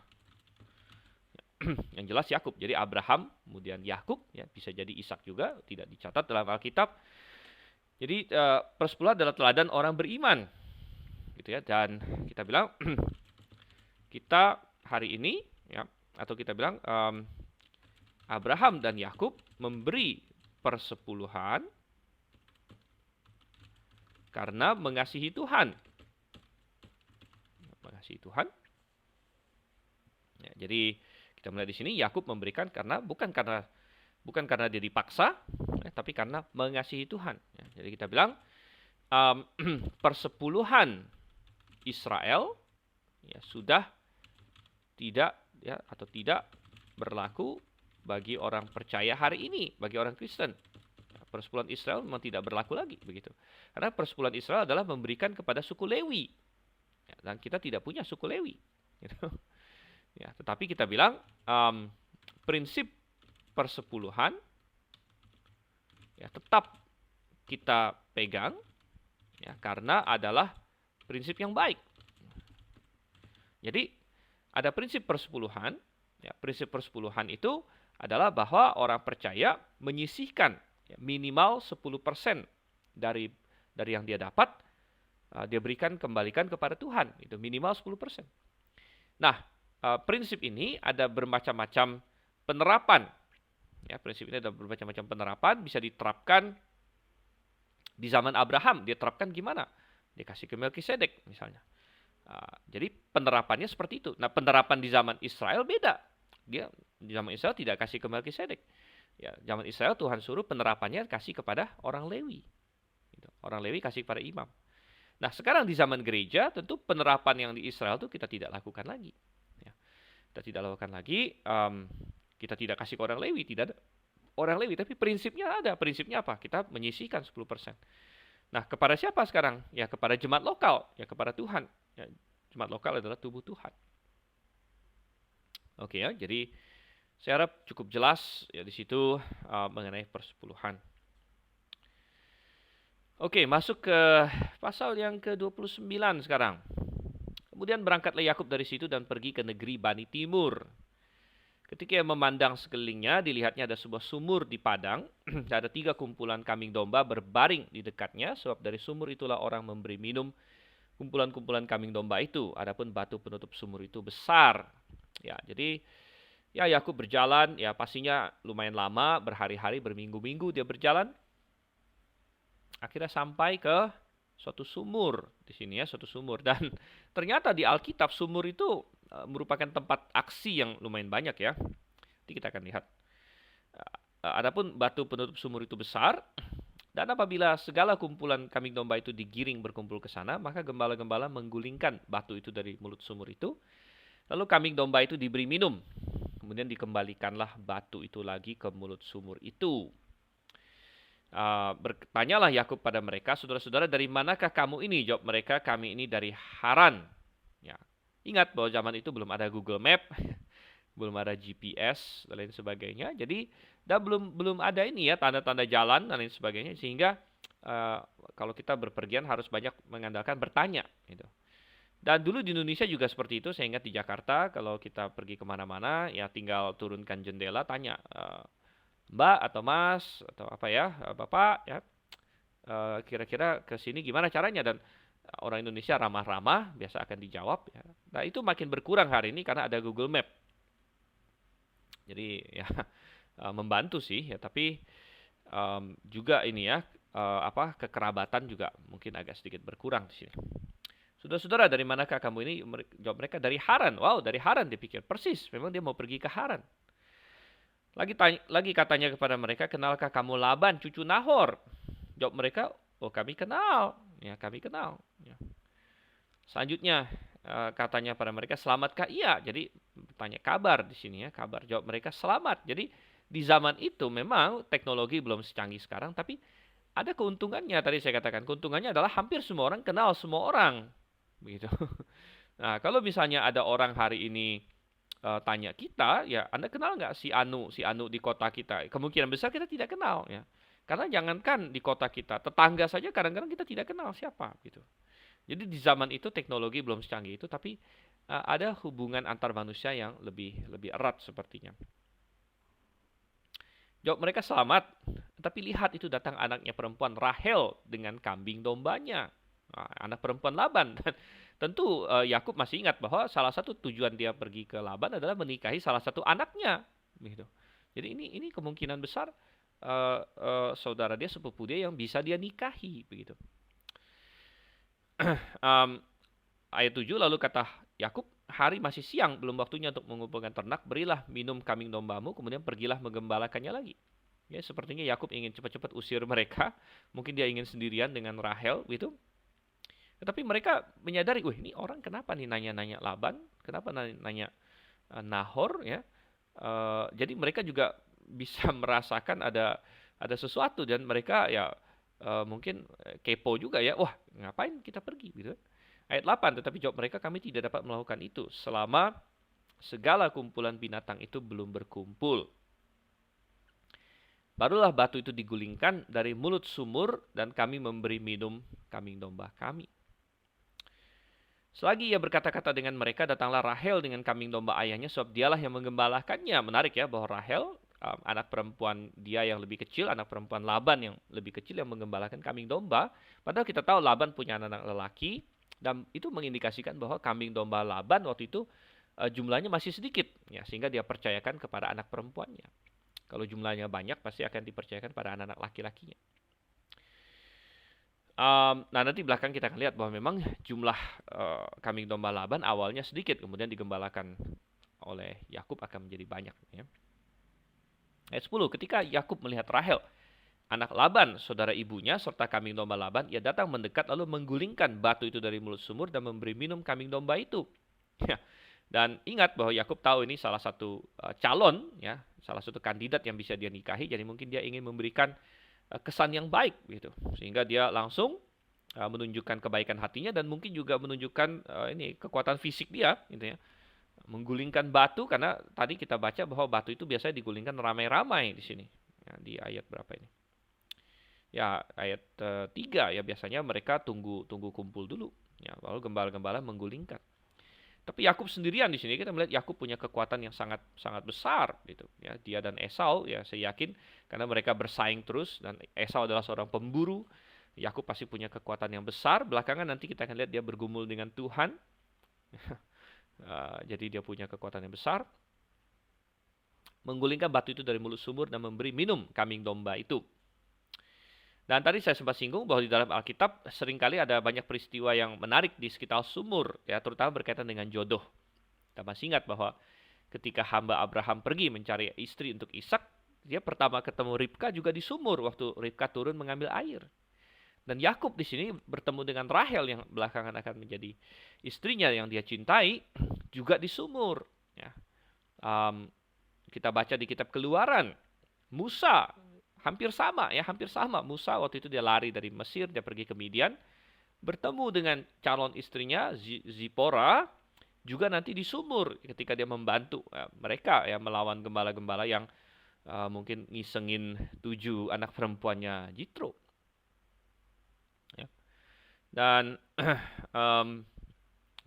Yang jelas Yakub. Jadi Abraham, kemudian Yakub, ya bisa jadi Ishak juga, tidak dicatat dalam Alkitab. Jadi persepuluhan adalah teladan orang beriman, gitu ya. Dan kita bilang kita hari ini ya, atau kita bilang Abraham dan Yakub memberi persepuluhan karena mengasihi Tuhan. Mengasihi Tuhan. Ya, jadi kita melihat di sini Yakub memberikan karena bukan karena dia dipaksa, ya, tapi karena mengasihi Tuhan. Ya, jadi kita bilang persepuluhan Israel ya sudah tidak ya atau tidak berlaku bagi orang percaya hari ini, bagi orang Kristen. Persepuluhan Israel memang tidak berlaku lagi begitu. Karena persepuluhan Israel adalah memberikan kepada suku Lewi. Ya, dan kita tidak punya suku Lewi. Gitu. Ya, tetapi kita bilang prinsip persepuluhan ya tetap kita pegang ya karena adalah prinsip yang baik. Jadi ada prinsip persepuluhan. Ya, prinsip persepuluhan itu adalah bahwa orang percaya menyisihkan ya, minimal 10% dari yang dia dapat, dia berikan kembalikan kepada Tuhan. Itu minimal 10%. Nah, prinsip ini ada bermacam-macam penerapan. Ya, prinsip ini ada bermacam-macam penerapan, bisa diterapkan di zaman Abraham. Dia terapkan gimana? Dia kasih ke Melkisedek misalnya. Jadi penerapannya seperti itu. Nah, penerapan di zaman Israel beda. Dia di zaman Israel tidak kasih ke Melkisedek. Ya, zaman Israel Tuhan suruh penerapannya kasih kepada orang Lewi. Gitu. Orang Lewi kasih kepada imam. Nah, sekarang di zaman gereja tentu penerapan yang di Israel itu kita tidak lakukan lagi. Ya, kita tidak lakukan lagi. Kita tidak kasih ke orang Lewi, tidak ada orang Lewi. Tapi prinsipnya ada. Prinsipnya apa? Kita menyisihkan 10%. Nah, kepada siapa sekarang? Ya, kepada jemaat lokal. Ya, kepada Tuhan. Ya, jemaat lokal adalah tubuh Tuhan. Oke ya, jadi saya harap cukup jelas ya di situ mengenai persepuluhan. Oke, masuk ke pasal yang ke-29 sekarang. Kemudian berangkatlah Yakub dari situ dan pergi ke negeri Bani Timur. Ketika ia memandang sekelilingnya, dilihatnya ada sebuah sumur di padang. Ada 3 kumpulan kambing domba berbaring di dekatnya, sebab dari sumur itulah orang memberi minum kumpulan-kumpulan kambing domba itu. Adapun batu penutup sumur itu besar. Ya, jadi ya Yakub berjalan, ya pastinya lumayan lama, berhari-hari, berminggu-minggu dia berjalan. Akhirnya sampai ke suatu sumur di sini ya, suatu sumur, dan ternyata di Alkitab sumur itu merupakan tempat aksi yang lumayan banyak ya. Nanti kita akan lihat. Adapun batu penutup sumur itu besar, dan apabila segala kumpulan kambing domba itu digiring berkumpul ke sana, maka gembala-gembala menggulingkan batu itu dari mulut sumur itu. Lalu kambing domba itu diberi minum. Kemudian dikembalikanlah batu itu lagi ke mulut sumur itu. Bertanyalah Yakub pada mereka, saudara-saudara, dari manakah kamu ini? Jawab mereka, kami ini dari Haran. Ya. Ingat bahwa zaman itu belum ada Google Map, belum ada GPS dan lain sebagainya. Jadi belum ada ini ya, tanda-tanda jalan dan lain sebagainya, sehingga kalau kita berpergian harus banyak mengandalkan bertanya gitu. Dan dulu di Indonesia juga seperti itu. Saya ingat di Jakarta kalau kita pergi kemana-mana ya tinggal turunkan jendela, tanya Mbak atau Mas atau apa ya, Bapak ya, kira-kira ke sini gimana caranya, dan orang Indonesia ramah-ramah biasa akan dijawab ya. Nah, itu makin berkurang hari ini karena ada Google Map. Jadi ya membantu sih ya, tapi juga ini ya kekerabatan juga mungkin agak sedikit berkurang di sini. Saudara-saudara, dari manakah kamu ini? Jawab mereka, dari Haran. Wow, dari Haran, dipikir persis, memang dia mau pergi ke Haran. Lagi katanya kepada mereka, kenalkah kamu Laban, cucu Nahor? Jawab mereka, oh kami kenal. Ya, kami kenal. Ya. Selanjutnya katanya pada mereka, selamatkah ia? Jadi bertanya kabar di sini ya, kabar. Jawab mereka, selamat. Jadi di zaman itu memang teknologi belum secanggih sekarang, tapi ada keuntungannya. Tadi saya katakan, keuntungannya adalah hampir semua orang kenal semua orang. Begitu. Nah, kalau misalnya ada orang hari ini tanya kita, ya Anda kenal nggak si Anu di kota kita? Kemungkinan besar kita tidak kenal ya. Karena jangankan di kota kita, tetangga saja kadang-kadang kita tidak kenal siapa gitu. Jadi di zaman itu teknologi belum secanggih itu, tapi ada hubungan antar manusia yang lebih erat sepertinya. Jawab mereka, selamat. Tapi lihat, itu datang anaknya perempuan Rahel dengan kambing dombanya. Nah, anak perempuan Laban. Tentu Yakub masih ingat bahwa salah satu tujuan dia pergi ke Laban adalah menikahi salah satu anaknya, gitu. Jadi ini kemungkinan besar saudara dia, sepupu dia yang bisa dia nikahi, begitu. Ayat 7, lalu kata Yakub, hari masih siang, belum waktunya untuk mengumpulkan ternak, berilah minum kambing dombamu, kemudian pergilah menggembalakannya lagi. Ya, sepertinya Yakub ingin cepat-cepat usir mereka, mungkin dia ingin sendirian dengan Rahel, gitu. Tetapi mereka menyadari, wah ini orang kenapa nih nanya-nanya Laban, kenapa nanya Nahor ya. Jadi mereka juga bisa merasakan ada sesuatu, dan mereka ya mungkin kepo juga ya, wah ngapain kita pergi gitu. Ayat 8, tetapi jawab mereka, kami tidak dapat melakukan itu selama segala kumpulan binatang itu belum berkumpul. Barulah batu itu digulingkan dari mulut sumur dan kami memberi minum kambing domba kami. Selagi ia berkata-kata dengan mereka, datanglah Rahel dengan kambing domba ayahnya, sebab dialah yang menggembalakannya. Menarik ya, bahwa Rahel, anak perempuan dia yang lebih kecil, anak perempuan Laban yang lebih kecil yang menggembalakan kambing domba. Padahal kita tahu Laban punya anak lelaki, dan itu mengindikasikan bahwa kambing domba Laban waktu itu jumlahnya masih sedikit, ya, sehingga dia percayakan kepada anak perempuannya. Kalau jumlahnya banyak, pasti akan dipercayakan pada anak-anak laki-lakinya. Nah, nanti belakang kita akan lihat bahwa memang jumlah kambing domba Laban awalnya sedikit, kemudian digembalakan oleh Yakub akan menjadi banyak. Ya. Ayat 10, ketika Yakub melihat Rahel, anak Laban, saudara ibunya, serta kambing domba Laban, ia datang mendekat lalu menggulingkan batu itu dari mulut sumur dan memberi minum kambing domba itu. Ya. Dan ingat bahwa Yakub tahu ini salah satu calon, ya, salah satu kandidat yang bisa dia nikahi, jadi mungkin dia ingin memberikan kesan yang baik gitu, sehingga dia langsung menunjukkan kebaikan hatinya dan mungkin juga menunjukkan ini kekuatan fisik dia, gitu ya, menggulingkan batu, karena tadi kita baca bahwa batu itu biasanya digulingkan ramai-ramai di sini, ya, di ayat berapa ini? Ya, ayat 3 ya, biasanya mereka tunggu kumpul dulu, ya, lalu gembala-gembala menggulingkan. Tapi Yakub sendirian di sini, kita melihat Yakub punya kekuatan yang sangat sangat besar gitu ya. Dia dan Esau, ya saya yakin, karena mereka bersaing terus dan Esau adalah seorang pemburu, Yakub pasti punya kekuatan yang besar. Belakangan nanti kita akan lihat dia bergumul dengan Tuhan. Jadi dia punya kekuatan yang besar. Menggulingkan batu itu dari mulut sumur dan memberi minum kambing domba itu. Dan tadi saya sempat singgung bahwa di dalam Alkitab seringkali ada banyak peristiwa yang menarik di sekitar sumur, ya, terutama berkaitan dengan jodoh. Kita masih ingat bahwa ketika hamba Abraham pergi mencari istri untuk Ishak, dia pertama ketemu Ribka juga di sumur waktu Ribka turun mengambil air. Dan Yakub di sini bertemu dengan Rahel yang belakangan akan menjadi istrinya yang dia cintai juga di sumur. Ya. Kita baca di kitab Keluaran, Musa hampir sama ya, hampir sama. Musa waktu itu dia lari dari Mesir, dia pergi ke Midian, bertemu dengan calon istrinya Zipora juga nanti di sumur ketika dia membantu mereka ya melawan gembala-gembala yang mungkin ngisengin 7 anak perempuannya Jitro. Ya. Dan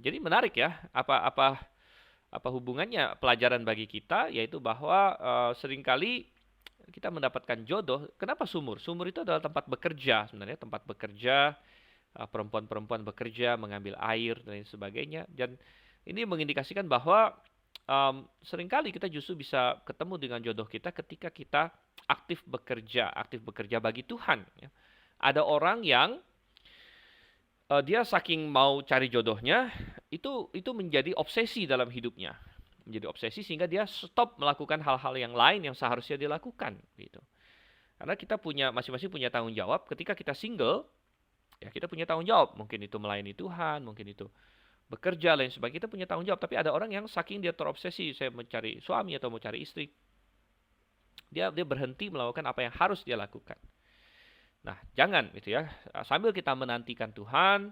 jadi menarik ya, apa hubungannya pelajaran bagi kita, yaitu bahwa seringkali kita mendapatkan jodoh. Kenapa sumur? Sumur itu adalah tempat bekerja sebenarnya, tempat bekerja, perempuan-perempuan bekerja, mengambil air dan lain sebagainya. Dan ini mengindikasikan bahwa seringkali kita justru bisa ketemu dengan jodoh kita ketika kita aktif bekerja bagi Tuhan. Ya. Ada orang yang dia saking mau cari jodohnya, itu menjadi obsesi dalam hidupnya. Menjadi obsesi sehingga dia stop melakukan hal-hal yang lain yang seharusnya dilakukan gitu. Karena kita masing-masing punya tanggung jawab. Ketika kita single, ya kita punya tanggung jawab. Mungkin itu melayani Tuhan, mungkin itu bekerja lain sebagainya. Kita punya tanggung jawab. Tapi ada orang yang saking dia terobsesi, saya mencari suami atau mau cari istri, dia berhenti melakukan apa yang harus dia lakukan. Nah, jangan gitu ya. Sambil kita menantikan Tuhan,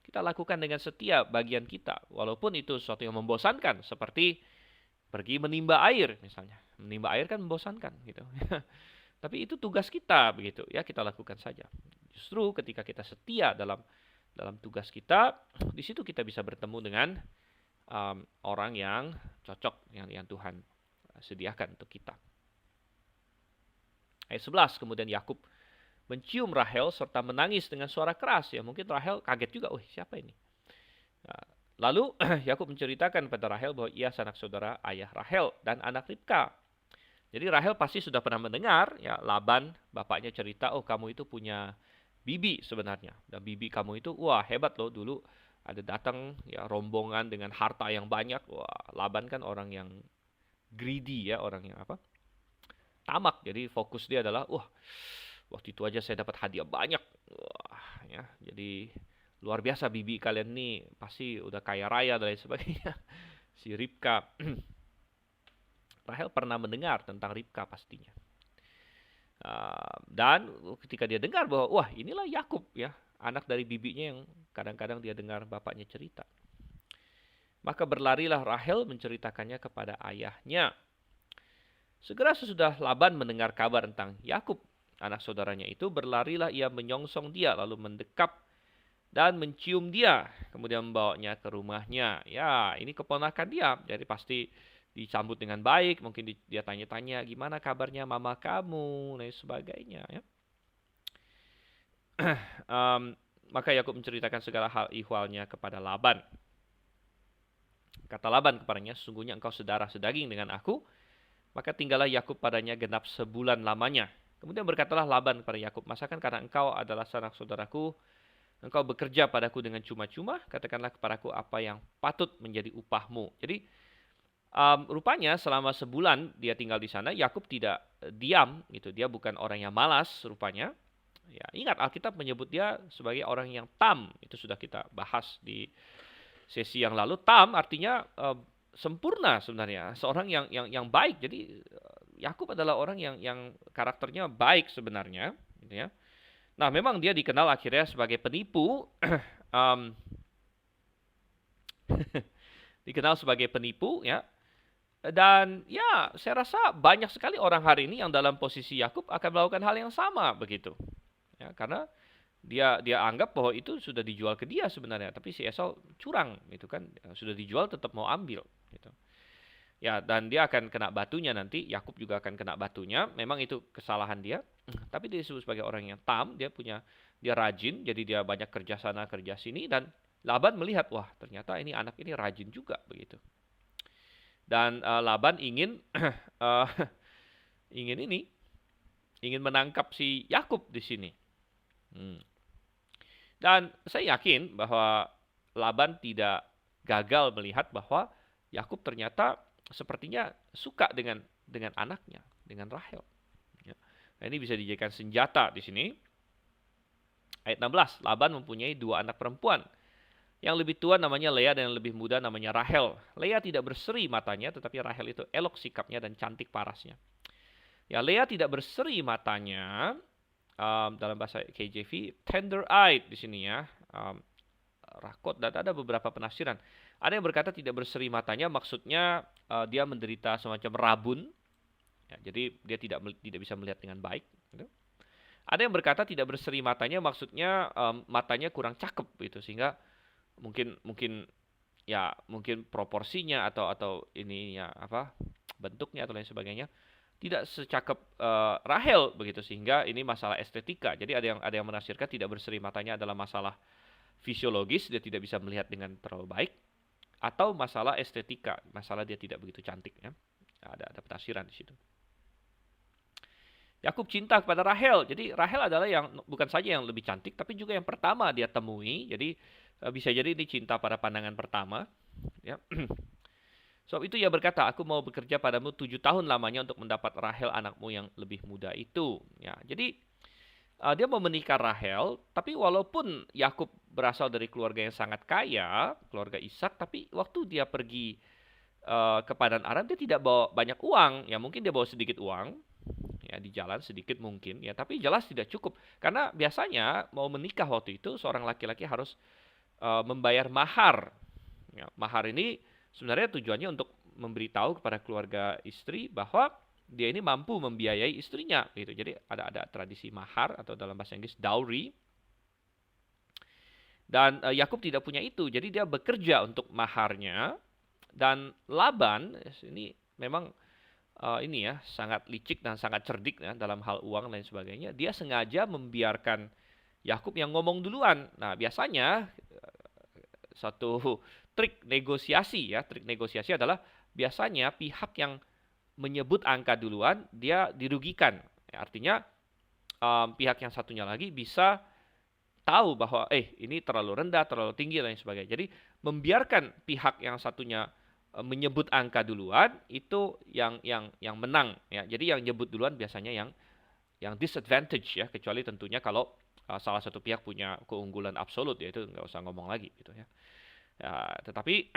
kita lakukan dengan setia bagian kita. Walaupun itu sesuatu yang membosankan, seperti pergi menimba air misalnya. Menimba air kan membosankan gitu. Tapi itu tugas kita begitu ya, kita lakukan saja. Justru ketika kita setia dalam tugas kita, di situ kita bisa bertemu dengan orang yang cocok yang Tuhan sediakan untuk kita. Ayat 11, kemudian Yakub mencium Rahel serta menangis dengan suara keras. Ya, mungkin Rahel kaget juga, siapa ini? Nah, lalu Yakub menceritakan pada Rahel bahwa ia sanak saudara ayah Rahel dan anak Ribka. Jadi Rahel pasti sudah pernah mendengar ya Laban bapaknya cerita, kamu itu punya bibi sebenarnya. Dan bibi kamu itu hebat loh, dulu ada datang ya rombongan dengan harta yang banyak. Laban kan orang yang greedy ya, orang yang tamak. Jadi fokus dia adalah waktu itu aja saya dapat hadiah banyak. Ya, jadi luar biasa bibi kalian nih, pasti udah kaya raya dan lain sebagainya. Si Ribka. Rahel pernah mendengar tentang Ribka pastinya. Dan ketika dia dengar bahwa inilah Yakub ya, anak dari bibinya yang kadang-kadang dia dengar bapaknya cerita. Maka berlarilah Rahel menceritakannya kepada ayahnya. Segera sesudah Laban mendengar kabar tentang Yakub, anak saudaranya itu, berlarilah ia menyongsong dia, lalu mendekap dan mencium dia, kemudian membawanya ke rumahnya. Ya, ini keponakan dia, jadi pasti disambut dengan baik. Mungkin dia tanya-tanya, gimana kabarnya mama kamu, dan sebagainya. Ya. Maka Yakub menceritakan segala hal ihwalnya kepada Laban. Kata Laban kepadanya, sesungguhnya engkau sedarah sedaging dengan aku, maka tinggallah Yakub padanya genap sebulan lamanya. Kemudian berkatalah Laban kepada Yakub, masakan karena engkau adalah sanak saudaraku, engkau bekerja padaku dengan cuma-cuma, katakanlah kepadaku apa yang patut menjadi upahmu. Jadi rupanya selama sebulan dia tinggal di sana, Yakub tidak diam, gitu. Dia bukan orang yang malas rupanya. Ya, ingat Alkitab menyebut dia sebagai orang yang tam. Itu sudah kita bahas di sesi yang lalu. Tam artinya sempurna sebenarnya, seorang yang baik. Jadi Yakub adalah orang yang karakternya baik sebenarnya, gitu ya. Nah, memang dia dikenal akhirnya sebagai penipu. Dikenal sebagai penipu, ya. Dan ya, saya rasa banyak sekali orang hari ini yang dalam posisi Yakub akan melakukan hal yang sama begitu. Ya, karena dia anggap bahwa itu sudah dijual ke dia sebenarnya, tapi si Esau curang gitu kan, sudah dijual tetap mau ambil gitu. Ya, dan dia akan kena batunya nanti, Yakub juga akan kena batunya. Memang itu kesalahan dia, tapi dia disebut sebagai orang yang tam, dia rajin, jadi dia banyak kerja sana kerja sini, dan Laban melihat, wah ternyata ini anak ini rajin juga begitu. Dan Laban ingin ingin menangkap si Yakub di sini. Dan saya yakin bahwa Laban tidak gagal melihat bahwa Yakub ternyata sepertinya suka dengan anaknya, dengan Rahel. Ya. Nah, ini bisa dijadikan senjata di sini. Ayat 16, Laban mempunyai 2 anak perempuan. Yang lebih tua namanya Lea dan yang lebih muda namanya Rahel. Lea tidak berseri matanya, tetapi Rahel itu elok sikapnya dan cantik parasnya. Ya, Lea tidak berseri matanya, dalam bahasa KJV, tender-eyed di sini ya. Rakot, dan ada beberapa penafsiran. Ada yang berkata tidak berseri matanya, maksudnya dia menderita semacam rabun. Ya, jadi dia tidak bisa melihat dengan baik. Gitu. Ada yang berkata tidak berseri matanya, maksudnya matanya kurang cakep gitu, sehingga mungkin proporsinya atau ini ya bentuknya atau lain sebagainya tidak secakep Rahel begitu, sehingga ini masalah estetika. Jadi ada yang menafsirkan tidak berseri matanya adalah masalah fisiologis, dia tidak bisa melihat dengan terlalu baik, atau masalah estetika, masalah dia tidak begitu cantik ya. Ada penafsiran di situ. Yakub cinta kepada Rahel. Jadi Rahel adalah yang bukan saja yang lebih cantik, tapi juga yang pertama dia temui. Jadi bisa jadi ini cinta pada pandangan pertama. Ya. Sebab itu ia berkata, aku mau bekerja padamu 7 tahun lamanya untuk mendapat Rahel anakmu yang lebih muda itu. Ya, jadi dia mau menikah Rahel, tapi walaupun Yakub berasal dari keluarga yang sangat kaya, keluarga Ishak, tapi waktu dia pergi ke Padan Aram, dia tidak bawa banyak uang. Ya mungkin dia bawa sedikit uang, ya di jalan sedikit mungkin, ya tapi jelas tidak cukup. Karena biasanya mau menikah waktu itu seorang laki-laki harus membayar mahar. Ya, mahar ini sebenarnya tujuannya untuk memberitahu kepada keluarga istri bahwa dia ini mampu membiayai istrinya gitu. Jadi ada tradisi mahar atau dalam bahasa Inggris dowry. Dan Yakub tidak punya itu. Jadi dia bekerja untuk maharnya, dan Laban ini memang ini ya sangat licik dan sangat cerdik ya dalam hal uang dan lain sebagainya. Dia sengaja membiarkan Yakub yang ngomong duluan. Nah, biasanya satu trik negosiasi adalah biasanya pihak yang menyebut angka duluan, dia dirugikan. Ya, artinya pihak yang satunya lagi bisa tahu bahwa ini terlalu rendah, terlalu tinggi dan lain sebagainya. Jadi membiarkan pihak yang satunya menyebut angka duluan itu yang menang. Ya. Jadi yang nyebut duluan biasanya yang disadvantage ya, kecuali tentunya kalau salah satu pihak punya keunggulan absolut, yaitu nggak usah ngomong lagi gitu ya. Ya, tetapi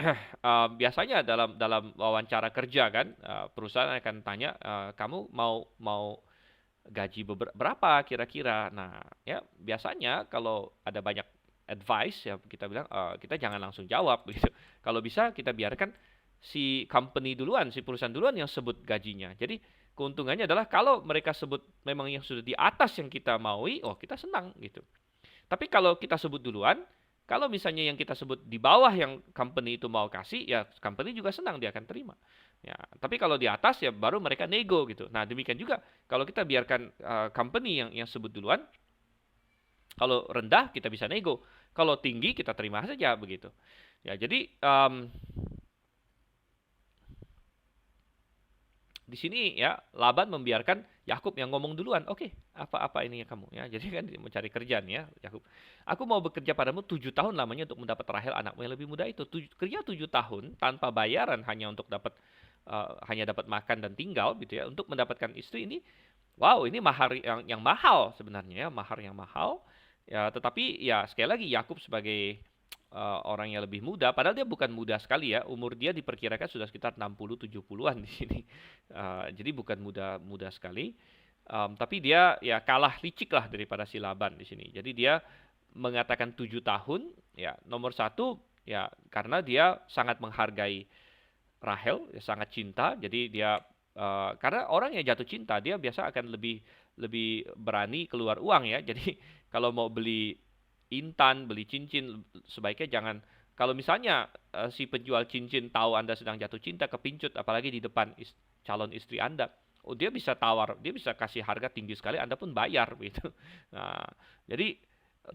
biasanya dalam wawancara kerja kan, perusahaan akan tanya, kamu mau gaji berapa kira-kira. Nah, ya biasanya kalau ada banyak advice ya kita bilang kita jangan langsung jawab gitu. Kalau bisa kita biarkan si company duluan, si perusahaan duluan yang sebut gajinya. Jadi keuntungannya adalah kalau mereka sebut memang yang sudah di atas yang kita maui, kita senang gitu. Tapi kalau kita sebut duluan, kalau misalnya yang kita sebut di bawah yang company itu mau kasih, ya company juga senang, dia akan terima. Ya, tapi kalau di atas ya baru mereka nego gitu. Nah, demikian juga kalau kita biarkan company yang sebut duluan, kalau rendah kita bisa nego, kalau tinggi kita terima saja begitu. Ya, jadi di sini ya Laban membiarkan Yakub yang ngomong duluan. Oke, apa-apa ini ya kamu ya. Jadi kan dia mencari kerjaan ya Yakub. Aku mau bekerja padamu 7 tahun lamanya untuk mendapat Rahel anakmu yang lebih muda itu. Kerja 7 tahun tanpa bayaran hanya untuk dapat hanya dapat makan dan tinggal gitu ya. Untuk mendapatkan istri ini, wow, ini mahar yang mahal sebenarnya ya, mahar yang mahal. Ya, tetapi ya sekali lagi Yakub sebagai orang yang lebih muda, padahal dia bukan muda sekali ya. Umur dia diperkirakan sudah sekitar 60-70-an di sini. Jadi bukan muda sekali. Tapi dia ya kalah licik lah daripada si Laban di sini. Jadi dia mengatakan 7 tahun, ya nomor satu ya karena dia sangat menghargai Rahel, ya, sangat cinta. Jadi dia karena orang yang jatuh cinta dia biasa akan lebih lebih berani keluar uang ya. Jadi kalau mau beli intan, beli cincin, sebaiknya jangan. Kalau misalnya si penjual cincin tahu Anda sedang jatuh cinta, kepincut, apalagi di depan calon istri Anda, oh dia bisa tawar, dia bisa kasih harga tinggi sekali, Anda pun bayar gitu. Nah, jadi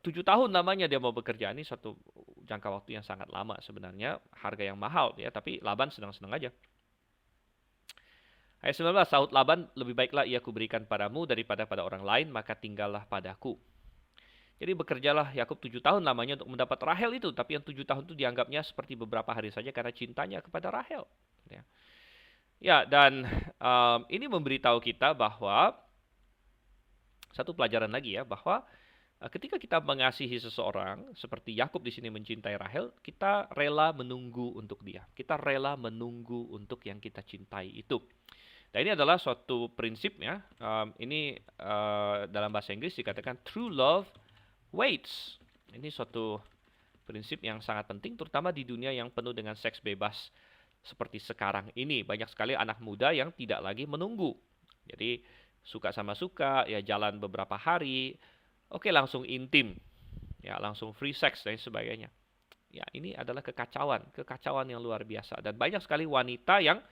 7 tahun namanya dia mau bekerja, ini suatu jangka waktu yang sangat lama sebenarnya, harga yang mahal ya, tapi Laban senang-senang aja. Ayat 19, sahut Laban, lebih baiklah ia kuberikan padamu daripada pada orang lain, maka tinggallah padaku. Jadi bekerjalah Yakub 7 tahun lamanya untuk mendapat Rahel itu, tapi yang 7 tahun itu dianggapnya seperti beberapa hari saja karena cintanya kepada Rahel. Ya, dan ini memberitahu kita bahwa satu pelajaran lagi ya, bahwa ketika kita mengasihi seseorang, seperti Yakub di sini mencintai Rahel, kita rela menunggu untuk dia. Kita rela menunggu untuk yang kita cintai itu. Nah, ini adalah suatu prinsip ya. Ini dalam bahasa Inggris dikatakan true love waits. Ini suatu prinsip yang sangat penting, terutama di dunia yang penuh dengan seks bebas seperti sekarang ini. Banyak sekali anak muda yang tidak lagi menunggu. Jadi suka sama suka, ya jalan beberapa hari, oke langsung intim, ya langsung free sex dan sebagainya. Ya ini adalah kekacauan yang luar biasa. Dan banyak sekali wanita yang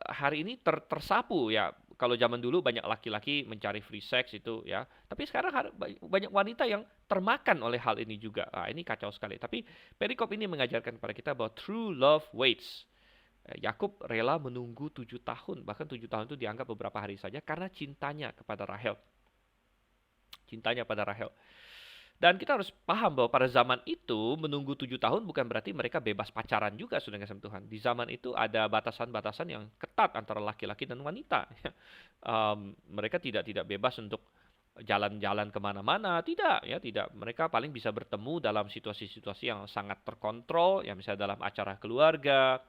hari ini tersapu ya. Kalau zaman dulu banyak laki-laki mencari free sex itu ya. Tapi sekarang banyak wanita yang termakan oleh hal ini juga. Ini kacau sekali. Tapi perikop ini mengajarkan kepada kita bahwa true love waits. Yakub rela menunggu 7 tahun. Bahkan 7 tahun itu dianggap beberapa hari saja karena cintanya kepada Rahel. Cintanya pada Rahel. Dan kita harus paham bahwa pada zaman itu menunggu 7 tahun bukan berarti mereka bebas pacaran juga sudah kasih Tuhan. Di zaman itu ada batasan-batasan yang ketat antara laki-laki dan wanita. Mereka tidak bebas untuk jalan-jalan kemana-mana, tidak ya, tidak. Mereka paling bisa bertemu dalam situasi-situasi yang sangat terkontrol, ya misalnya dalam acara keluarga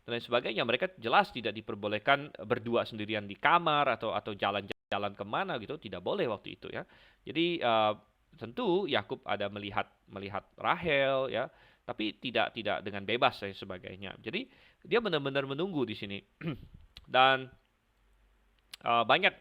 dan lain sebagainya. Mereka jelas tidak diperbolehkan berdua sendirian di kamar atau jalan-jalan kemana gitu, tidak boleh waktu itu ya. Jadi tentu Yakub ada melihat Rahel ya, tapi tidak dengan bebas dan sebagainya. Jadi dia benar-benar menunggu di sini. Dan banyak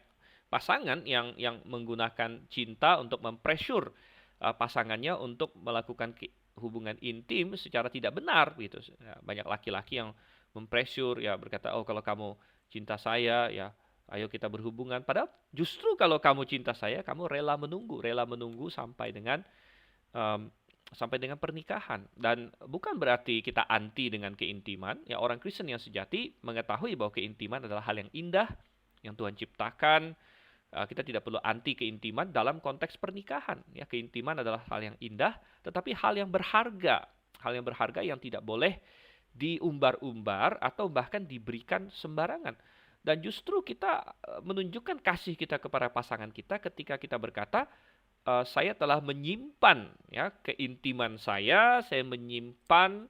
pasangan yang menggunakan cinta untuk mempressure pasangannya untuk melakukan hubungan intim secara tidak benar gitu. Ya, banyak laki-laki yang mempressure ya, berkata, "Oh, kalau kamu cinta saya ya ayo kita berhubungan." Padahal justru kalau kamu cinta saya, kamu rela menunggu sampai dengan pernikahan. Dan bukan berarti kita anti dengan keintiman. Ya, orang Kristen yang sejati mengetahui bahwa keintiman adalah hal yang indah yang Tuhan ciptakan. Kita tidak perlu anti keintiman dalam konteks pernikahan. Ya, keintiman adalah hal yang indah, tetapi hal yang berharga. Hal yang berharga yang tidak boleh diumbar-umbar atau bahkan diberikan sembarangan. Dan justru kita menunjukkan kasih kita kepada pasangan kita ketika kita berkata, saya telah menyimpan ya keintiman saya menyimpan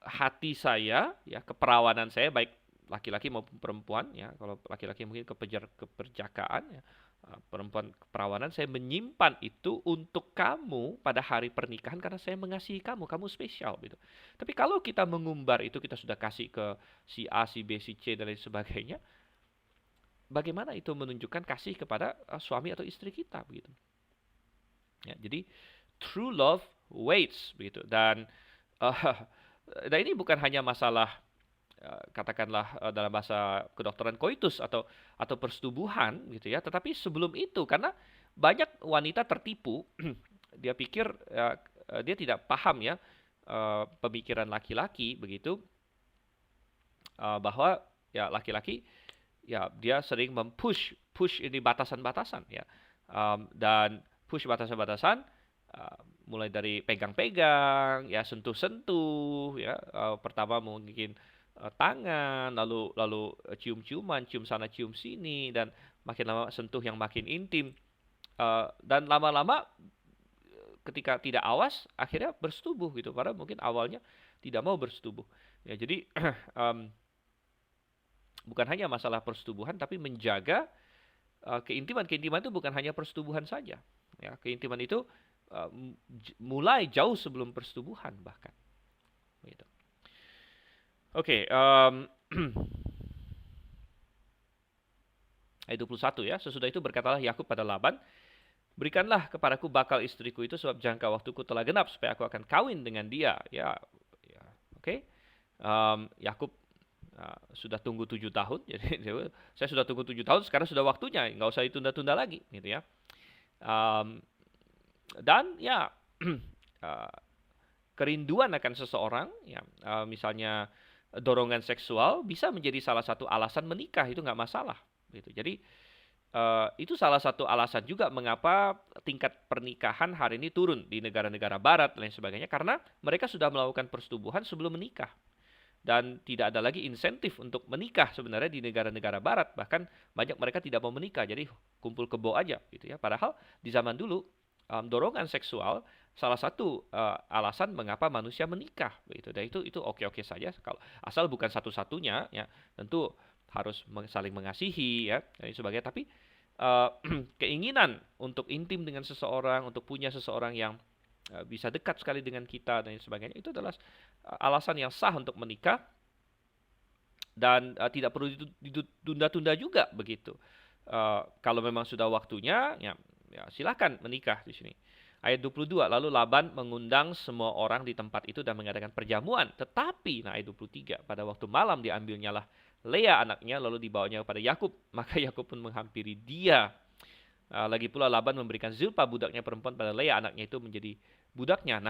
hati saya, ya keperawanan saya, baik laki-laki maupun perempuan ya. Kalau laki-laki mungkin keperjakaan ya. Perempuan keperawanan, saya menyimpan itu untuk kamu pada hari pernikahan karena saya mengasihi kamu, kamu spesial gitu. Tapi kalau kita mengumbar itu, kita sudah kasih ke si A, si B, si C dan lain sebagainya, bagaimana itu menunjukkan kasih kepada suami atau istri kita begitu. Ya, jadi true love waits begitu. Dan ini bukan hanya masalah katakanlah dalam bahasa kedokteran koitus atau persetubuhan gitu ya, tetapi sebelum itu, karena banyak wanita tertipu. Dia pikir dia tidak paham ya pemikiran laki-laki begitu. bahwa ya laki-laki ya dia sering push ini batasan-batasan ya. Dan push batasan-batasan mulai dari pegang-pegang ya, sentuh-sentuh ya, pertama mungkin tangan, lalu cium-ciuman, cium sana cium sini, dan makin lama sentuh yang makin intim. Dan lama-lama ketika tidak awas akhirnya bersetubuh gitu, padahal mungkin awalnya tidak mau bersetubuh ya. Jadi bukan hanya masalah persetubuhan, tapi menjaga keintiman itu bukan hanya persetubuhan saja ya. Keintiman itu mulai jauh sebelum persetubuhan bahkan gitu. Oke, ayat 21 ya. Sesudah itu berkatalah Yakub pada Laban, berikanlah kepadaku bakal istriku itu, sebab jangka waktuku telah genap supaya aku akan kawin dengan dia. Ya, oke. Yakub sudah tunggu 7 tahun. Jadi saya sudah tunggu 7 tahun, sekarang sudah waktunya, nggak usah ditunda-tunda lagi, gitu ya. Dan ya kerinduan akan seseorang, ya, misalnya dorongan seksual bisa menjadi salah satu alasan menikah, itu nggak masalah, gitu. Jadi itu salah satu alasan juga mengapa tingkat pernikahan hari ini turun di negara-negara barat dan lain sebagainya, karena mereka sudah melakukan persetubuhan sebelum menikah. Dan tidak ada lagi insentif untuk menikah sebenarnya di negara-negara barat. Bahkan banyak mereka tidak mau menikah, jadi kumpul kebo aja gitu ya. Padahal di zaman dulu dorongan seksual salah satu alasan mengapa manusia menikah begitu. Dan itu oke-oke saja kalau asal bukan satu-satunya ya. Tentu harus saling mengasihi ya dan sebagainya. Tapi keinginan untuk intim dengan seseorang, untuk punya seseorang yang bisa dekat sekali dengan kita dan sebagainya, itu adalah alasan yang sah untuk menikah, dan tidak perlu ditunda-tunda juga begitu. Kalau memang sudah waktunya, ya silakan menikah di sini. Ayat 22, lalu Laban mengundang semua orang di tempat itu dan mengadakan perjamuan. Tetapi, ayat 23, pada waktu malam diambilnyalah Lea anaknya, lalu dibawanya kepada Yakub. Maka Yakub pun menghampiri dia. Lagi pula Laban memberikan Zilpa budaknya perempuan pada Lea anaknya itu menjadi budaknya.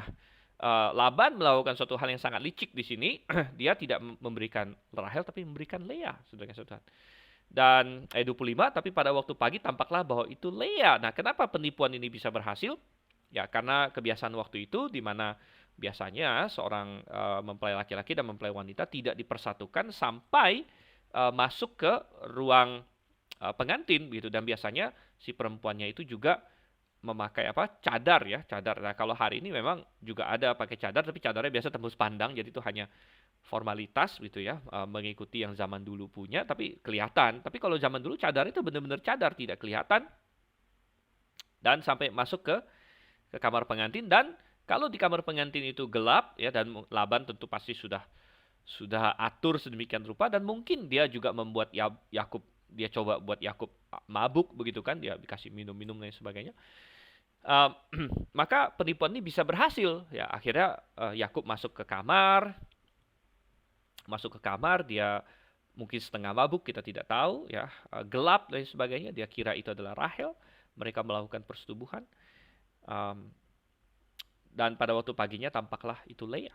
Laban melakukan suatu hal yang sangat licik di sini. Dia tidak memberikan Rahel tapi memberikan Lea, saudara-saudara. Dan ayat 25, tapi pada waktu pagi tampaklah bahwa itu Lea. Nah, kenapa penipuan ini bisa berhasil? Ya, karena kebiasaan waktu itu di mana biasanya seorang mempelai laki-laki dan mempelai wanita tidak dipersatukan sampai masuk ke ruang pengantin gitu, dan biasanya si perempuannya itu juga memakai cadar ya, cadar. Nah, kalau hari ini memang juga ada pakai cadar, tapi cadarnya biasa tembus pandang, jadi itu hanya formalitas gitu ya, mengikuti yang zaman dulu punya, tapi kelihatan. Tapi kalau zaman dulu cadar itu benar-benar cadar, tidak kelihatan, dan sampai masuk ke kamar pengantin. Dan kalau di kamar pengantin itu gelap ya, dan Laban tentu pasti sudah atur sedemikian rupa, dan mungkin dia juga membuat Yakub, dia coba buat Yakub mabuk begitu kan, dia dikasih minum-minum dan sebagainya. Maka penipuan ini bisa berhasil ya. Akhirnya Yakub masuk ke kamar, dia mungkin setengah mabuk, kita tidak tahu ya, gelap dan sebagainya, dia kira itu adalah Rahel. Mereka melakukan persetubuhan, dan pada waktu paginya tampaklah itu Lea.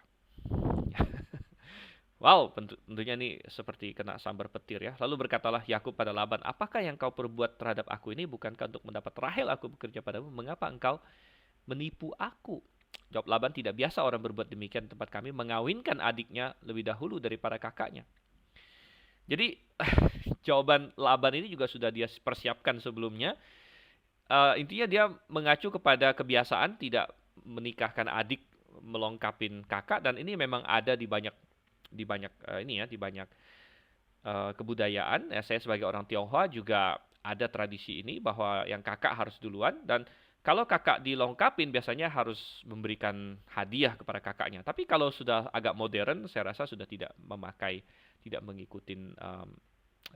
Wow, tentunya ini seperti kena sambar petir ya. Lalu berkatalah Yakub pada Laban, apakah yang kau perbuat terhadap aku ini? Bukankah untuk mendapat Rahel aku bekerja padamu? Mengapa engkau menipu aku? Jawab Laban, tidak biasa orang berbuat demikian di tempat kami, mengawinkan adiknya lebih dahulu daripada kakaknya. Jadi jawaban Laban ini juga sudah dia persiapkan sebelumnya. Intinya dia mengacu kepada kebiasaan tidak menikahkan adik, melengkapin kakak, dan ini memang ada di banyak kebudayaan. Saya sebagai orang Tionghoa juga ada tradisi ini bahwa yang kakak harus duluan, dan kalau kakak dilengkapin biasanya harus memberikan hadiah kepada kakaknya. Tapi kalau sudah agak modern, saya rasa sudah tidak mengikuti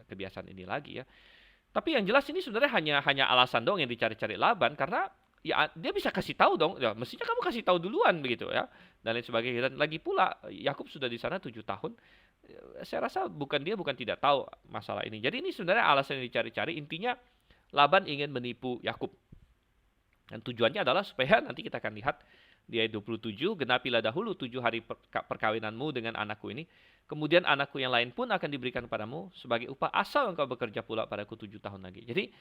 kebiasaan ini lagi ya. Tapi yang jelas ini sebenarnya hanya alasan dong yang dicari-cari Laban, karena ya dia bisa kasih tahu dong, ya mestinya kamu kasih tahu duluan begitu ya, dan lain sebagainya. Dan lagi pula Yakub sudah di sana 7 tahun. Saya rasa bukan tidak tahu masalah ini. Jadi ini sebenarnya alasan yang dicari-cari. Intinya Laban ingin menipu Yakub, dan tujuannya adalah supaya nanti kita akan lihat di ayat 27, genapilah dahulu 7 hari perkawinanmu dengan anakku ini. Kemudian anakku yang lain pun akan diberikan kepadamu sebagai upah asal engkau bekerja pula padaku 7 tahun lagi. Jadi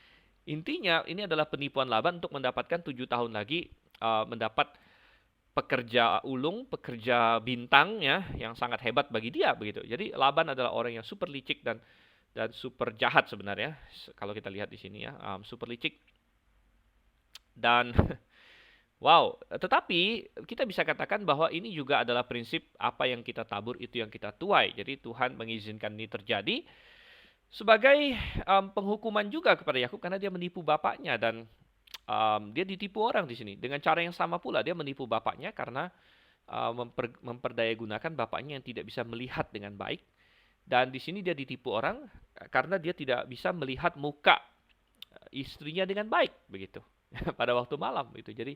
intinya ini adalah penipuan Laban untuk mendapatkan 7 tahun lagi mendapat pekerja ulung, pekerja bintang ya, yang sangat hebat bagi dia begitu. Jadi Laban adalah orang yang super licik dan super jahat sebenarnya kalau kita lihat di sini ya, super licik dan wow. Tetapi kita bisa katakan bahwa ini juga adalah prinsip apa yang kita tabur itu yang kita tuai. Jadi Tuhan mengizinkan ini terjadi sebagai penghukuman juga kepada Yakub karena dia menipu bapaknya dan dia ditipu orang di sini. Dengan cara yang sama pula dia menipu bapaknya karena memperdayagunakan bapaknya yang tidak bisa melihat dengan baik. Dan di sini dia ditipu orang karena dia tidak bisa melihat muka istrinya dengan baik begitu pada waktu malam itu. Jadi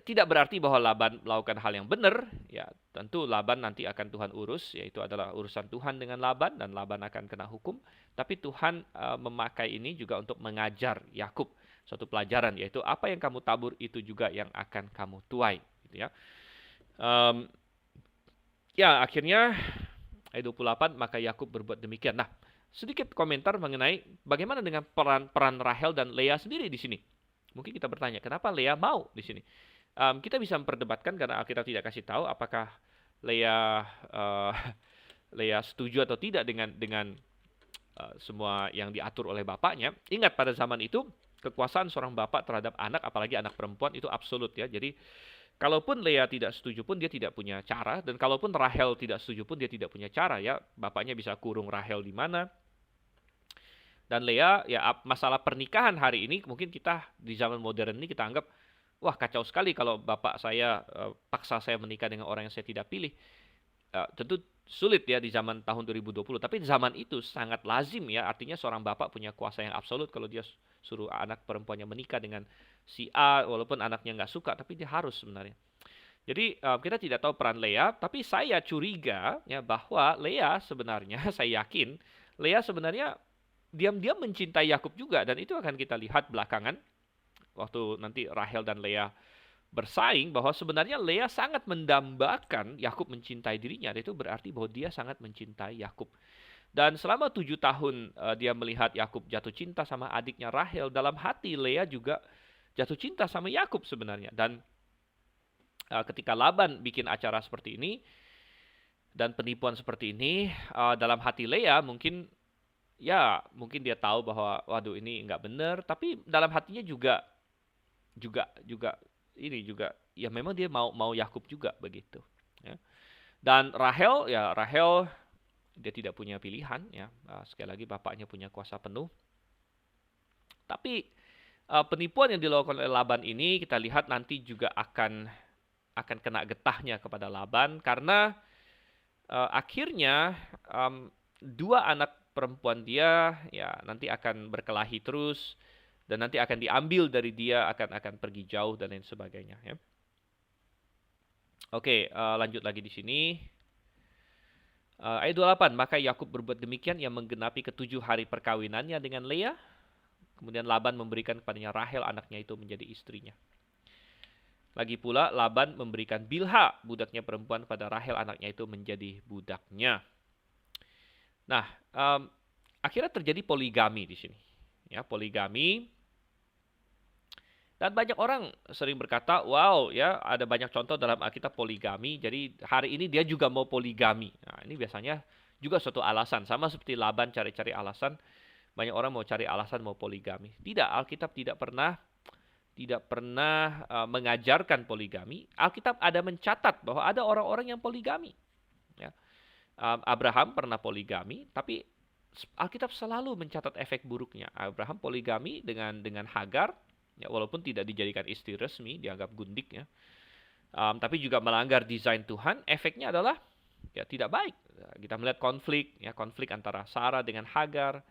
tidak berarti bahwa Laban melakukan hal yang benar. Ya, tentu Laban nanti akan Tuhan urus, yaitu adalah urusan Tuhan dengan Laban dan Laban akan kena hukum. Tapi Tuhan memakai ini juga untuk mengajar Yakub suatu pelajaran, yaitu apa yang kamu tabur itu juga yang akan kamu tuai. Gitu ya. Ya, akhirnya ayat 28, maka Yakub berbuat demikian. Nah, sedikit komentar mengenai bagaimana dengan peran Rahel dan Lea sendiri di sini. Mungkin kita bertanya, kenapa Lea mau di sini? Kita bisa memperdebatkan karena Alkitab tidak kasih tahu apakah Lea Lea setuju atau tidak dengan semua yang diatur oleh bapaknya. Ingat pada zaman itu kekuasaan seorang bapak terhadap anak, apalagi anak perempuan itu absolut ya. Jadi kalaupun Lea tidak setuju pun dia tidak punya cara, dan kalaupun Rahel tidak setuju pun dia tidak punya cara ya. Bapaknya bisa kurung Rahel di mana. Dan Lea, ya masalah pernikahan hari ini mungkin kita di zaman modern ini kita anggap, wah kacau sekali kalau bapak saya paksa saya menikah dengan orang yang saya tidak pilih. Tentu sulit ya di zaman tahun 2020, tapi di zaman itu sangat lazim ya, artinya seorang bapak punya kuasa yang absolut kalau dia suruh anak perempuannya menikah dengan si A, walaupun anaknya nggak suka, tapi dia harus sebenarnya. Jadi kita tidak tahu peran Lea, tapi saya curiga ya bahwa Lea sebenarnya, saya yakin Lea sebenarnya diam-diam mencintai Yakub juga, dan itu akan kita lihat belakangan waktu nanti Rahel dan Lea bersaing, bahwa sebenarnya Lea sangat mendambakan Yakub mencintai dirinya. Itu berarti bahwa dia sangat mencintai Yakub. Dan selama 7 tahun dia melihat Yakub jatuh cinta sama adiknya Rahel, dalam hati Lea juga jatuh cinta sama Yakub sebenarnya. Dan ketika Laban bikin acara seperti ini dan penipuan seperti ini, dalam hati Lea mungkin dia tahu bahwa waduh ini nggak benar, tapi dalam hatinya juga ya memang dia mau Yakub juga begitu ya. Dan Rahel dia tidak punya pilihan ya. Sekali lagi bapaknya punya kuasa penuh. Tapi penipuan yang dilakukan oleh Laban ini kita lihat nanti juga akan kena getahnya kepada Laban karena akhirnya dua anak perempuan dia ya nanti akan berkelahi terus dan nanti akan diambil dari dia, akan pergi jauh dan lain sebagainya ya. Oke, lanjut lagi di sini. Ayat 28, maka Yakub berbuat demikian yang menggenapi ke-7 hari perkawinannya dengan Lea. Kemudian Laban memberikan kepadanya Rahel anaknya itu menjadi istrinya. Lagi pula Laban memberikan Bilha budaknya perempuan pada Rahel anaknya itu menjadi budaknya. Nah, akhirnya terjadi poligami di sini. Ya, poligami. Dan banyak orang sering berkata, wow, ya ada banyak contoh dalam Alkitab poligami. Jadi hari ini dia juga mau poligami. Nah, ini biasanya juga suatu alasan. Sama seperti Laban cari-cari alasan. Banyak orang mau cari alasan mau poligami. Tidak, Alkitab tidak pernah mengajarkan poligami. Alkitab ada mencatat bahwa ada orang-orang yang poligami. Ya. Abraham pernah poligami, tapi Alkitab selalu mencatat efek buruknya. Abraham poligami dengan Hagar, ya, walaupun tidak dijadikan istri resmi, dianggap gundik ya. Tapi juga melanggar desain Tuhan, efeknya adalah ya tidak baik. Kita melihat konflik antara Sarah dengan Hagar,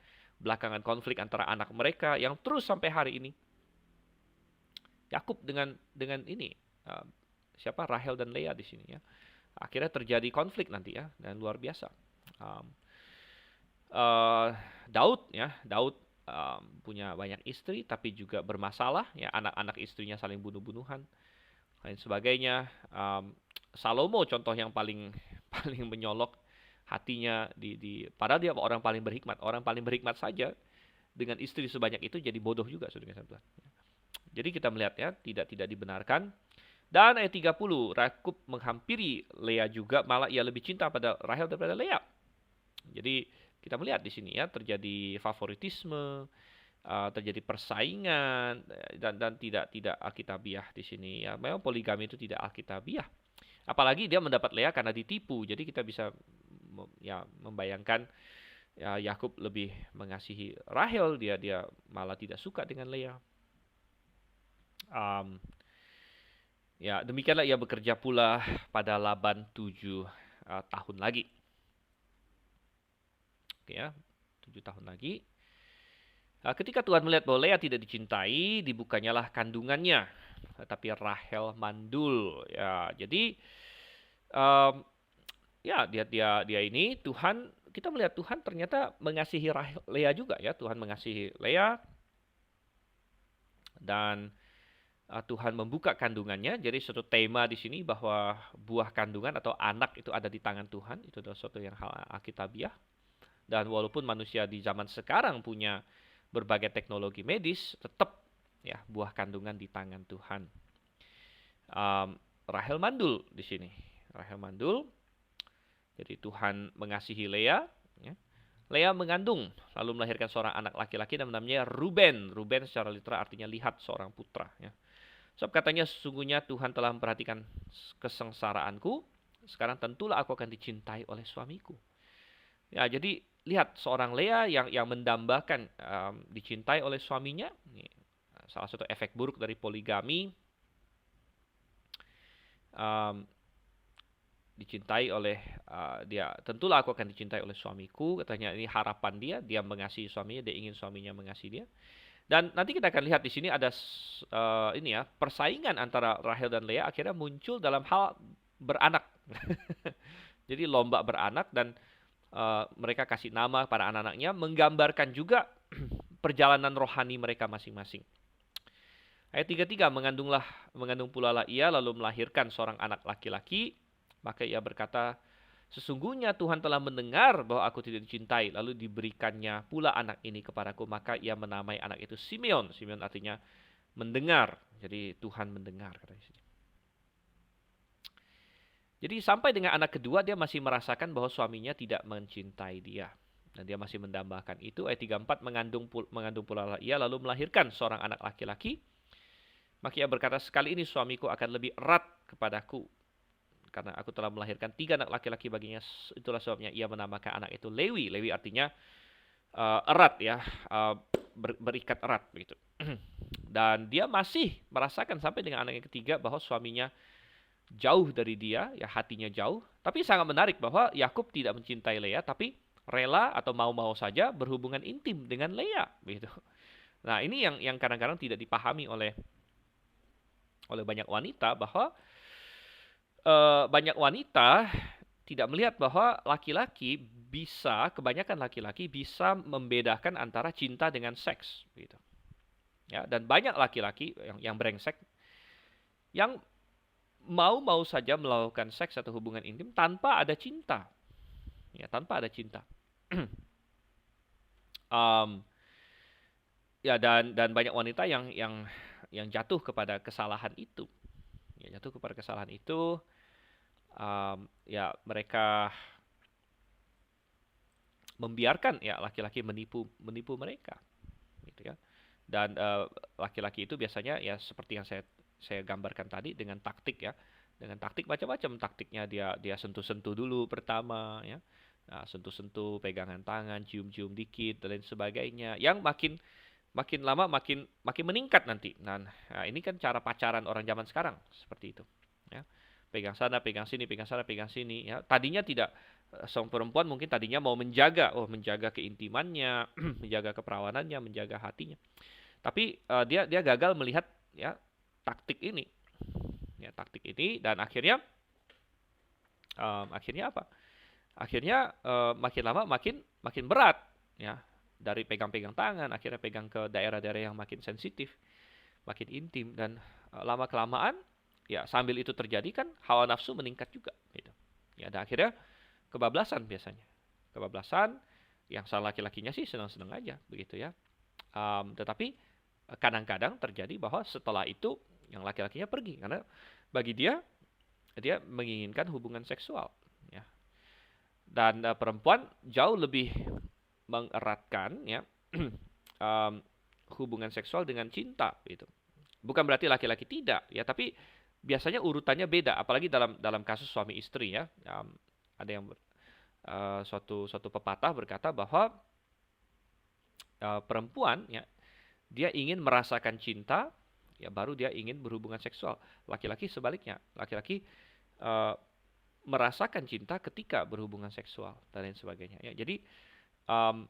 belakangan konflik antara anak mereka yang terus sampai hari ini. Yakub dengan ini Rahel dan Lea di sini ya. Akhirnya terjadi konflik nanti ya, dan luar biasa. Daud punya banyak istri tapi juga bermasalah ya, anak-anak istrinya saling bunuh-bunuhan. lain sebagainya. Salomo contoh yang paling paling menyolok hatinya padahal dia orang paling berhikmat saja dengan istri sebanyak itu jadi bodoh juga, saudara. Jadi kita melihat ya, tidak dibenarkan. Dan ayat 30, Yakub menghampiri Lea juga, malah ia lebih cinta pada Rahel daripada Lea. Jadi kita melihat di sini ya, terjadi favoritisme, terjadi persaingan, dan tidak alkitabiah di sini ya. Memang poligami itu tidak alkitabiah. Apalagi dia mendapat Lea karena ditipu. Jadi kita bisa ya membayangkan ya, Yakub lebih mengasihi Rahel, dia malah tidak suka dengan Lea. Ya, demikianlah ia bekerja pula pada Laban 7 tahun lagi. Oke ya, 7 tahun lagi. Ketika Tuhan melihat bahwa Lea tidak dicintai, dibukanyalah kandungannya. Tetapi Rahel mandul. Ya, jadi ya dia ini kita melihat Tuhan ternyata mengasihi Lea juga ya. Tuhan mengasihi Lea dan Tuhan membuka kandungannya. Jadi suatu tema di sini bahwa buah kandungan atau anak itu ada di tangan Tuhan. Itu adalah suatu yang hal alkitabiah. Dan walaupun manusia di zaman sekarang punya berbagai teknologi medis, tetap ya buah kandungan di tangan Tuhan. Rahel mandul di sini. Rahel mandul. Jadi Tuhan mengasihi Lea. Ya. Lea mengandung, lalu melahirkan seorang anak laki-laki dan namanya Ruben. Ruben secara literal artinya lihat seorang putra. Ya. Sebab katanya sesungguhnya Tuhan telah memperhatikan kesengsaraanku. Sekarang tentulah aku akan dicintai oleh suamiku. Ya, jadi lihat seorang Lea yang mendambakan dicintai oleh suaminya. Ini salah satu efek buruk dari poligami. Dicintai oleh dia, tentulah aku akan dicintai oleh suamiku. Katanya ini harapan dia mengasihi suaminya, dia ingin suaminya mengasihi dia. Dan nanti kita akan lihat di sini ada ini ya, persaingan antara Rahel dan Lea akhirnya muncul dalam hal beranak. Jadi lomba beranak dan mereka kasih nama para anak-anaknya menggambarkan juga perjalanan rohani mereka masing-masing. Ayat 33, mengandung pula lah ia lalu melahirkan seorang anak laki-laki. Maka ia berkata, sesungguhnya Tuhan telah mendengar bahwa aku tidak dicintai, lalu diberikannya pula anak ini kepadaku. Maka ia menamai anak itu Simeon. Simeon artinya mendengar. Jadi Tuhan mendengar. Jadi sampai dengan anak kedua dia masih merasakan bahwa suaminya tidak mencintai dia. Dan dia masih mendambakan itu. Ayat 34, mengandung pula ia lalu melahirkan seorang anak laki-laki. Maka ia berkata, sekali ini suamiku akan lebih erat kepadaku. Karena aku telah melahirkan 3 anak laki-laki baginya. Itulah sebabnya ia menamakan anak itu Lewi. Lewi artinya erat ya. Berikat erat begitu. Dan dia masih merasakan sampai dengan anak yang ketiga bahwa suaminya jauh dari dia, ya hatinya jauh. Tapi sangat menarik bahwa Yakub tidak mencintai Lea, tapi rela atau mau-mau saja berhubungan intim dengan Lea, begitu. Nah ini yang kadang-kadang tidak dipahami oleh banyak wanita, bahwa banyak wanita tidak melihat bahwa kebanyakan laki-laki bisa membedakan antara cinta dengan seks, begitu. Ya, dan banyak laki-laki yang brengsek yang mau saja melakukan seks atau hubungan intim tanpa ada cinta. Ya, tanpa ada cinta. Ya, dan banyak wanita yang jatuh kepada kesalahan itu. Ya, jatuh kepada kesalahan itu. Ya, mereka membiarkan ya laki-laki menipu mereka, gitu ya. Dan laki-laki itu biasanya ya seperti yang saya gambarkan tadi dengan taktik ya, dengan taktik macam-macam. Taktiknya dia sentuh-sentuh dulu pertama ya, nah, sentuh-sentuh, pegangan tangan, cium-cium dikit dan lain sebagainya. Yang makin lama makin meningkat nanti. Nah, ini kan cara pacaran orang zaman sekarang seperti itu. Ya, pegang sana, pegang sini, pegang sana, pegang sini. Ya, tadinya tidak, seorang perempuan mungkin tadinya mau menjaga keintimannya, menjaga keperawanannya, menjaga hatinya. Tapi dia gagal melihat ya taktik ini, dan akhirnya apa? Akhirnya makin lama makin berat ya, dari pegang-pegang tangan akhirnya pegang ke daerah-daerah yang makin sensitif, makin intim, dan lama kelamaan ya sambil itu terjadi kan hawa nafsu meningkat juga gitu. Ya, dan akhirnya kebablasan biasanya. Kebablasan yang salah laki-lakinya sih senang-senang aja begitu ya. Tetapi kadang-kadang terjadi bahwa setelah itu yang laki-lakinya pergi karena bagi dia menginginkan hubungan seksual ya. Dan perempuan jauh lebih mengeratkan ya um, hubungan seksual dengan cinta gitu. Bukan berarti laki-laki tidak ya, tapi biasanya urutannya beda apalagi dalam kasus suami istri ya. Ada yang suatu pepatah berkata bahwa perempuan ya dia ingin merasakan cinta ya baru dia ingin berhubungan seksual. Laki-laki sebaliknya, laki-laki uh, merasakan cinta ketika berhubungan seksual dan lain sebagainya ya. Jadi um,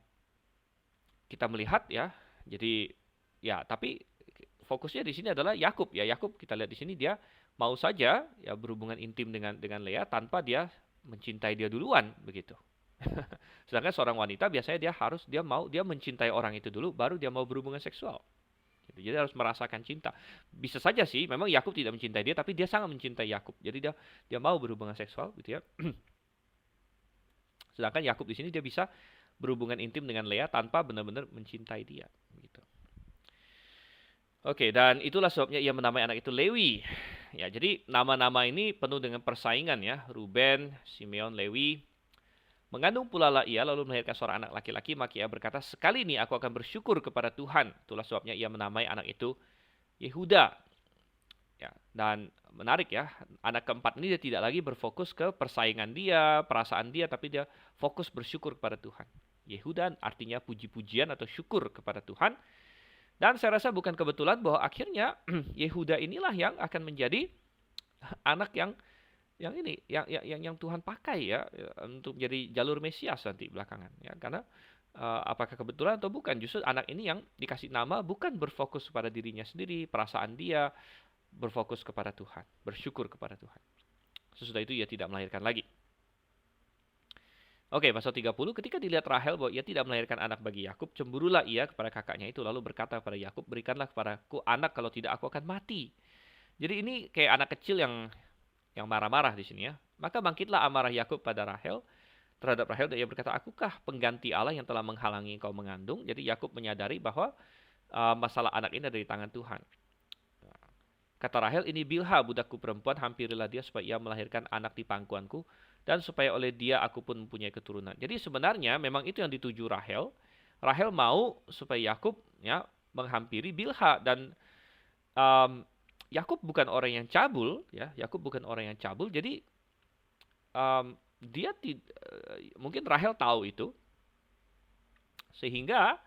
kita melihat ya, jadi ya tapi fokusnya di sini adalah Yakub ya. Yakub kita lihat di sini dia mau saja ya berhubungan intim dengan Lea tanpa dia mencintai dia duluan begitu. Sedangkan seorang wanita biasanya dia mencintai orang itu dulu baru dia mau berhubungan seksual. Gitu. Jadi harus merasakan cinta. Bisa saja sih memang Yakub tidak mencintai dia tapi dia sangat mencintai Yakub. Jadi dia mau berhubungan seksual gitu ya. Sedangkan Yakub di sini dia bisa berhubungan intim dengan Lea tanpa benar-benar mencintai dia gitu. Oke, dan itulah sebabnya ia menamai anak itu Lewi. Ya, jadi nama-nama ini penuh dengan persaingan ya. Ruben, Simeon, Lewi. Mengandung pula lah ia lalu melahirkan seorang anak laki-laki, maka ia berkata, sekali ini aku akan bersyukur kepada Tuhan. Itulah sebabnya ia menamai anak itu Yehuda. Ya, dan menarik ya, anak keempat ini dia tidak lagi berfokus ke persaingan dia, perasaan dia, tapi dia fokus bersyukur kepada Tuhan. Yehuda artinya puji-pujian atau syukur kepada Tuhan. Dan saya rasa bukan kebetulan bahwa akhirnya Yehuda inilah yang akan menjadi anak yang Tuhan pakai ya untuk jadi jalur Mesias nanti belakangan ya, karena apakah kebetulan atau bukan, justru anak ini yang dikasih nama bukan berfokus pada dirinya sendiri, perasaan dia, berfokus kepada Tuhan, bersyukur kepada Tuhan. Sesudah itu ia tidak melahirkan lagi. Oke, pasal 30, ketika dilihat Rahel bahwa ia tidak melahirkan anak bagi Yakub, cemburulah ia kepada kakaknya itu lalu berkata kepada Yakub, berikanlah kepadaku anak, kalau tidak aku akan mati. Jadi ini kayak anak kecil yang marah-marah di sini ya. Maka bangkitlah amarah Yakub pada Rahel terhadap Rahel dan ia berkata, akukah pengganti Allah yang telah menghalangi engkau mengandung? Jadi Yakub menyadari bahwa masalah anak ini ada di tangan Tuhan. Kata Rahel, ini Bilha budakku perempuan, hampirilah dia supaya ia melahirkan anak di pangkuanku dan supaya oleh dia aku pun mempunyai keturunan. Jadi sebenarnya memang itu yang dituju Rahel. Rahel mau supaya Yakub ya menghampiri Bilha dan Yakub bukan orang yang cabul, ya. Yakub bukan orang yang cabul. Jadi dia mungkin Rahel tahu itu, sehingga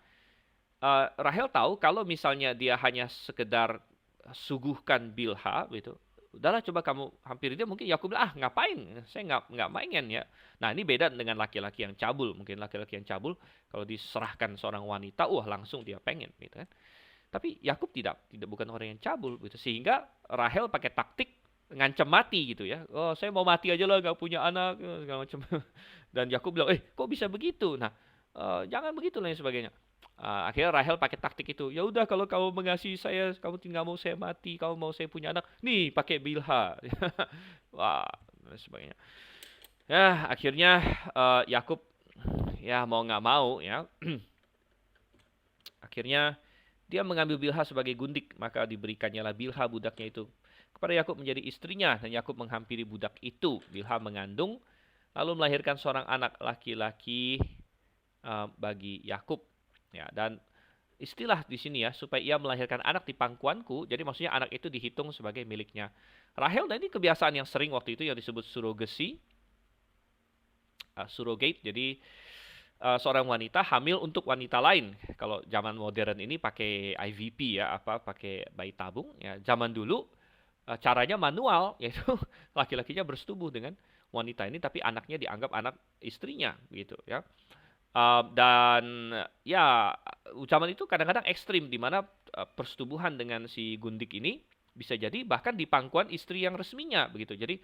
Rahel tahu kalau misalnya dia hanya sekedar suguhkan Bilha, gitu. Udahlah coba kamu hampiri dia. Mungkin Yakub bilang, ngapain? Saya nggak mainin ya. Nah ini beda dengan laki-laki yang cabul. Mungkin laki-laki yang cabul kalau diserahkan seorang wanita, langsung dia pengen, gitu kan. Tapi Yakub tidak bukan orang yang cabul gitu, sehingga Rahel pakai taktik ngancam mati gitu ya. Oh, saya mau mati aja lah, gak punya anak segala macam. Dan Yakub bilang, kok bisa begitu? Nah, jangan begitu lah dan sebagainya. Akhirnya Rahel pakai taktik itu. Ya udah, kalau kamu mengasihi saya, kamu tidak mau saya mati, kamu mau saya punya anak, nih pakai Bilha. Wah, dan sebagainya. Ya, akhirnya Yakub ya mau nggak mau ya. Akhirnya dia mengambil Bilha sebagai gundik, maka diberikannya lah Bilha budaknya itu kepada Yakub menjadi istrinya, dan Yakub menghampiri budak itu. Bilha mengandung, lalu melahirkan seorang anak laki-laki bagi Yakub. Ya, dan istilah di sini ya, supaya ia melahirkan anak di pangkuanku, jadi maksudnya anak itu dihitung sebagai miliknya Rahel. Dan ini kebiasaan yang sering waktu itu yang disebut surogasi, surrogate. Jadi seorang wanita hamil untuk wanita lain. Kalau zaman modern ini pakai IVP ya, pakai bayi tabung ya. Zaman dulu caranya manual, yaitu laki-lakinya bersetubuh dengan wanita ini tapi anaknya dianggap anak istrinya gitu ya. Dan ya zaman itu kadang-kadang ekstrim di mana persetubuhan dengan si gundik ini bisa jadi bahkan di pangkuan istri yang resminya begitu. Jadi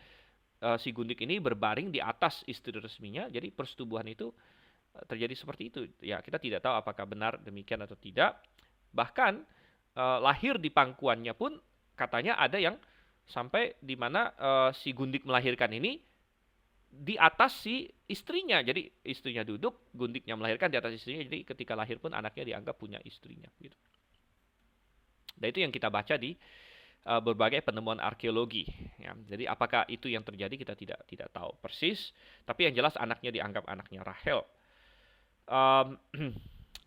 si gundik ini berbaring di atas istri resminya. Jadi persetubuhan itu terjadi seperti itu. Ya, kita tidak tahu apakah benar demikian atau tidak. Bahkan lahir di pangkuannya pun katanya ada yang sampai di mana si gundik melahirkan ini di atas si istrinya. Jadi istrinya duduk, gundiknya melahirkan di atas istrinya. Jadi ketika lahir pun anaknya dianggap punya istrinya. Gitu. Dan itu yang kita baca di berbagai penemuan arkeologi. Ya. Jadi apakah itu yang terjadi kita tidak tahu persis. Tapi yang jelas anaknya dianggap anaknya Rahel.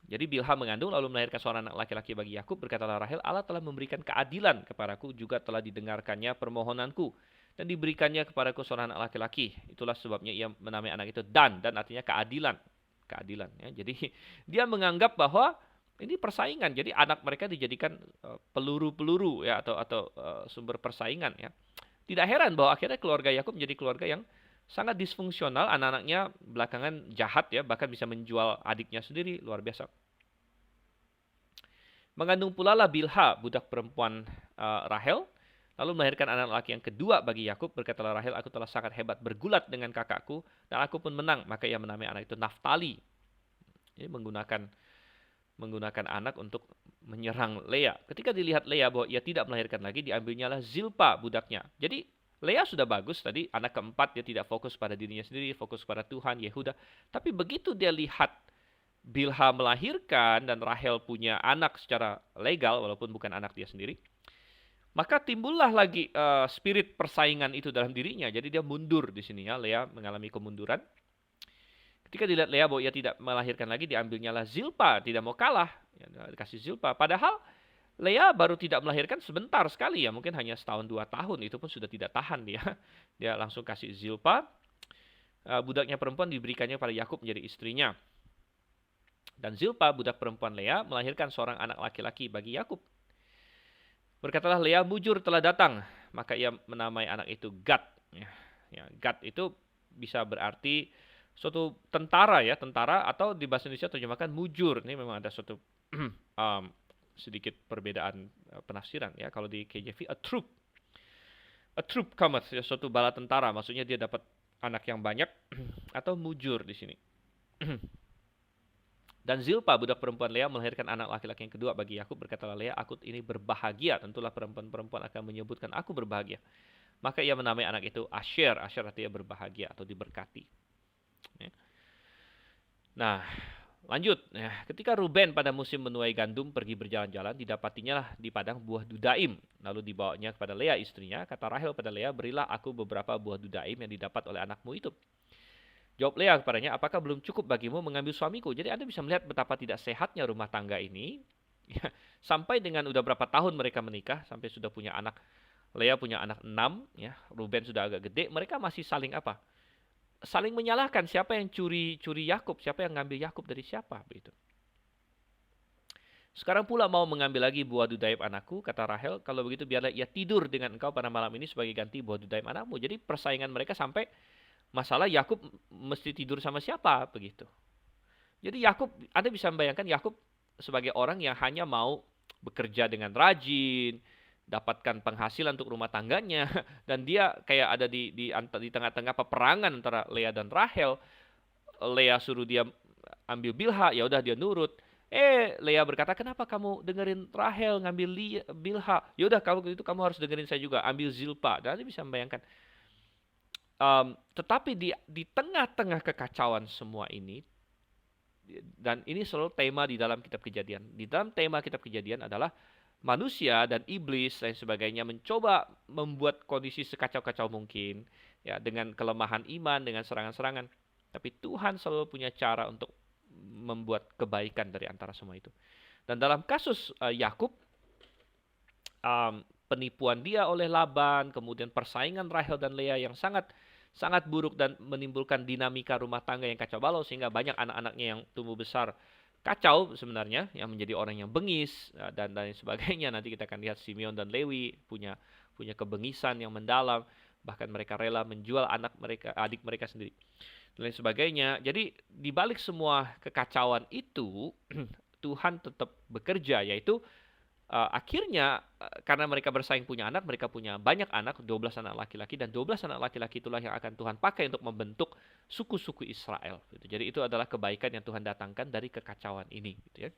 Jadi Bilha mengandung lalu melahirkan seorang anak laki-laki bagi Yakub. Berkatalah Rahel, Allah telah memberikan keadilan kepadaku, juga telah didengarkannya permohonanku, dan diberikannya kepadaku seorang anak laki-laki. Itulah sebabnya ia menamai anak itu Dan artinya keadilan. Keadilan. Ya. Jadi dia menganggap bahwa ini persaingan. Jadi anak mereka dijadikan peluru-peluru ya atau sumber persaingan ya. Tidak heran bahwa akhirnya keluarga Yakub menjadi keluarga yang sangat disfungsional, anak-anaknya belakangan jahat ya, bahkan bisa menjual adiknya sendiri, luar biasa. Mengandung pula lah Bilha, budak perempuan Rahel, lalu melahirkan anak laki yang kedua bagi Yakub. Berkatalah Rahel, aku telah sangat hebat bergulat dengan kakakku, dan aku pun menang. Maka ia menamai anak itu Naftali. Jadi menggunakan anak untuk menyerang Lea. Ketika dilihat Lea bahwa ia tidak melahirkan lagi, diambilnyalah Zilpa budaknya. Jadi Lea sudah bagus tadi, anak keempat dia tidak fokus pada dirinya sendiri, fokus pada Tuhan, Yehuda. Tapi begitu dia lihat Bilha melahirkan dan Rahel punya anak secara legal, walaupun bukan anak dia sendiri, maka timbullah lagi spirit persaingan itu dalam dirinya. Jadi dia mundur di sini ya, Lea mengalami kemunduran. Ketika dilihat Lea bahwa ia tidak melahirkan lagi, diambilnyalah Zilpa, tidak mau kalah, ya, dikasih Zilpa. Padahal Lea baru tidak melahirkan sebentar sekali ya, mungkin hanya setahun 2 tahun, itu pun sudah tidak tahan dia. Dia langsung kasih Zilpa, budaknya perempuan diberikannya pada Yakub menjadi istrinya. Dan Zilpa, budak perempuan Lea, melahirkan seorang anak laki-laki bagi Yakub. Berkatalah Lea, mujur telah datang, maka ia menamai anak itu Gad. Ya, Gad itu bisa berarti suatu tentara ya, tentara, atau di bahasa Indonesia terjemahkan mujur. Ini memang ada suatu sedikit perbedaan penafsiran ya. Kalau di KJV a troop cometh, ya, suatu bala tentara, maksudnya dia dapat anak yang banyak atau mujur di sini. Dan Zilpa, budak perempuan Lea, melahirkan anak laki-laki yang kedua bagi Yakub. Berkatalah Lea, aku ini berbahagia, tentulah perempuan-perempuan akan menyebutkan aku berbahagia. Maka ia menamai anak itu Asher. Asher artinya berbahagia atau diberkati. Ya. Nah, lanjut, ya, ketika Ruben pada musim menuai gandum pergi berjalan-jalan, didapatinya lah di padang buah dudaim. Lalu dibawanya kepada Lea istrinya. Kata Rahel pada Lea, berilah aku beberapa buah dudaim yang didapat oleh anakmu itu. Jawab Lea kepadanya, apakah belum cukup bagimu mengambil suamiku? Jadi Anda bisa melihat betapa tidak sehatnya rumah tangga ini. Ya, sampai dengan udah berapa tahun mereka menikah, sampai sudah punya anak. Lea punya anak 6, ya. Ruben sudah agak gede. Mereka masih saling apa? Saling menyalahkan siapa yang curi Yakub, siapa yang ngambil Yakub dari siapa, begitu. Sekarang pula mau mengambil lagi buah dudaim anakku, kata Rahel, kalau begitu biarlah ia tidur dengan engkau pada malam ini sebagai ganti buah dudaim anakmu. Jadi persaingan mereka sampai masalah Yakub mesti tidur sama siapa, begitu. Jadi Yakub, Anda bisa membayangkan Yakub sebagai orang yang hanya mau bekerja dengan rajin, dapatkan penghasilan untuk rumah tangganya, dan dia kayak ada di tengah-tengah peperangan antara Lea dan Rahel. Lea suruh dia ambil Bilha, ya udah dia nurut. Lea berkata, kenapa kamu dengerin Rahel ngambil Bilha? Ya udah kalau itu kamu harus dengerin saya juga, ambil Zilpa. Dan Anda bisa membayangkan. Tetapi di tengah-tengah kekacauan semua ini, dan ini selalu tema di dalam kitab Kejadian. Di dalam tema kitab Kejadian adalah manusia dan iblis dan sebagainya mencoba membuat kondisi sekacau-kacau mungkin ya, dengan kelemahan iman, dengan serangan-serangan. Tapi Tuhan selalu punya cara untuk membuat kebaikan dari antara semua itu. Dan dalam kasus Yakub, penipuan dia oleh Laban, kemudian persaingan Rahel dan Lea yang sangat buruk dan menimbulkan dinamika rumah tangga yang kacau balau, sehingga banyak anak-anaknya yang tumbuh besar kacau sebenarnya, yang menjadi orang yang bengis dan lain sebagainya. Nanti kita akan lihat Simeon dan Lewi punya kebengisan yang mendalam, bahkan mereka rela menjual adik mereka sendiri dan lain sebagainya. Jadi di balik semua kekacauan itu Tuhan tetap bekerja, yaitu akhirnya karena mereka bersaing punya anak, mereka punya banyak anak, 12 anak laki-laki, dan 12 anak laki-laki itulah yang akan Tuhan pakai untuk membentuk suku-suku Israel. Jadi itu adalah kebaikan yang Tuhan datangkan dari kekacauan ini. Gitu ya.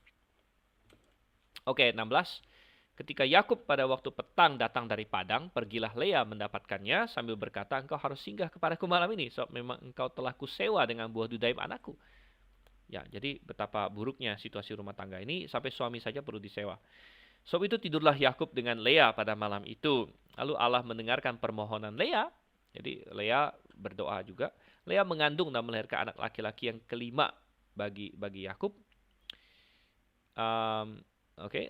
Oke, 16. Ketika Yakub pada waktu petang datang dari padang, pergilah Lea mendapatkannya sambil berkata, engkau harus singgah kepadaku malam ini, sebab memang engkau telah kusewa dengan buah dudaim anakku. Ya, jadi betapa buruknya situasi rumah tangga ini sampai suami saja perlu disewa. Sebab itu tidurlah Yakub dengan Lea pada malam itu. Lalu Allah mendengarkan permohonan Lea. Jadi Lea berdoa juga. Lea mengandung dan melahirkan anak laki-laki yang kelima bagi Yakub.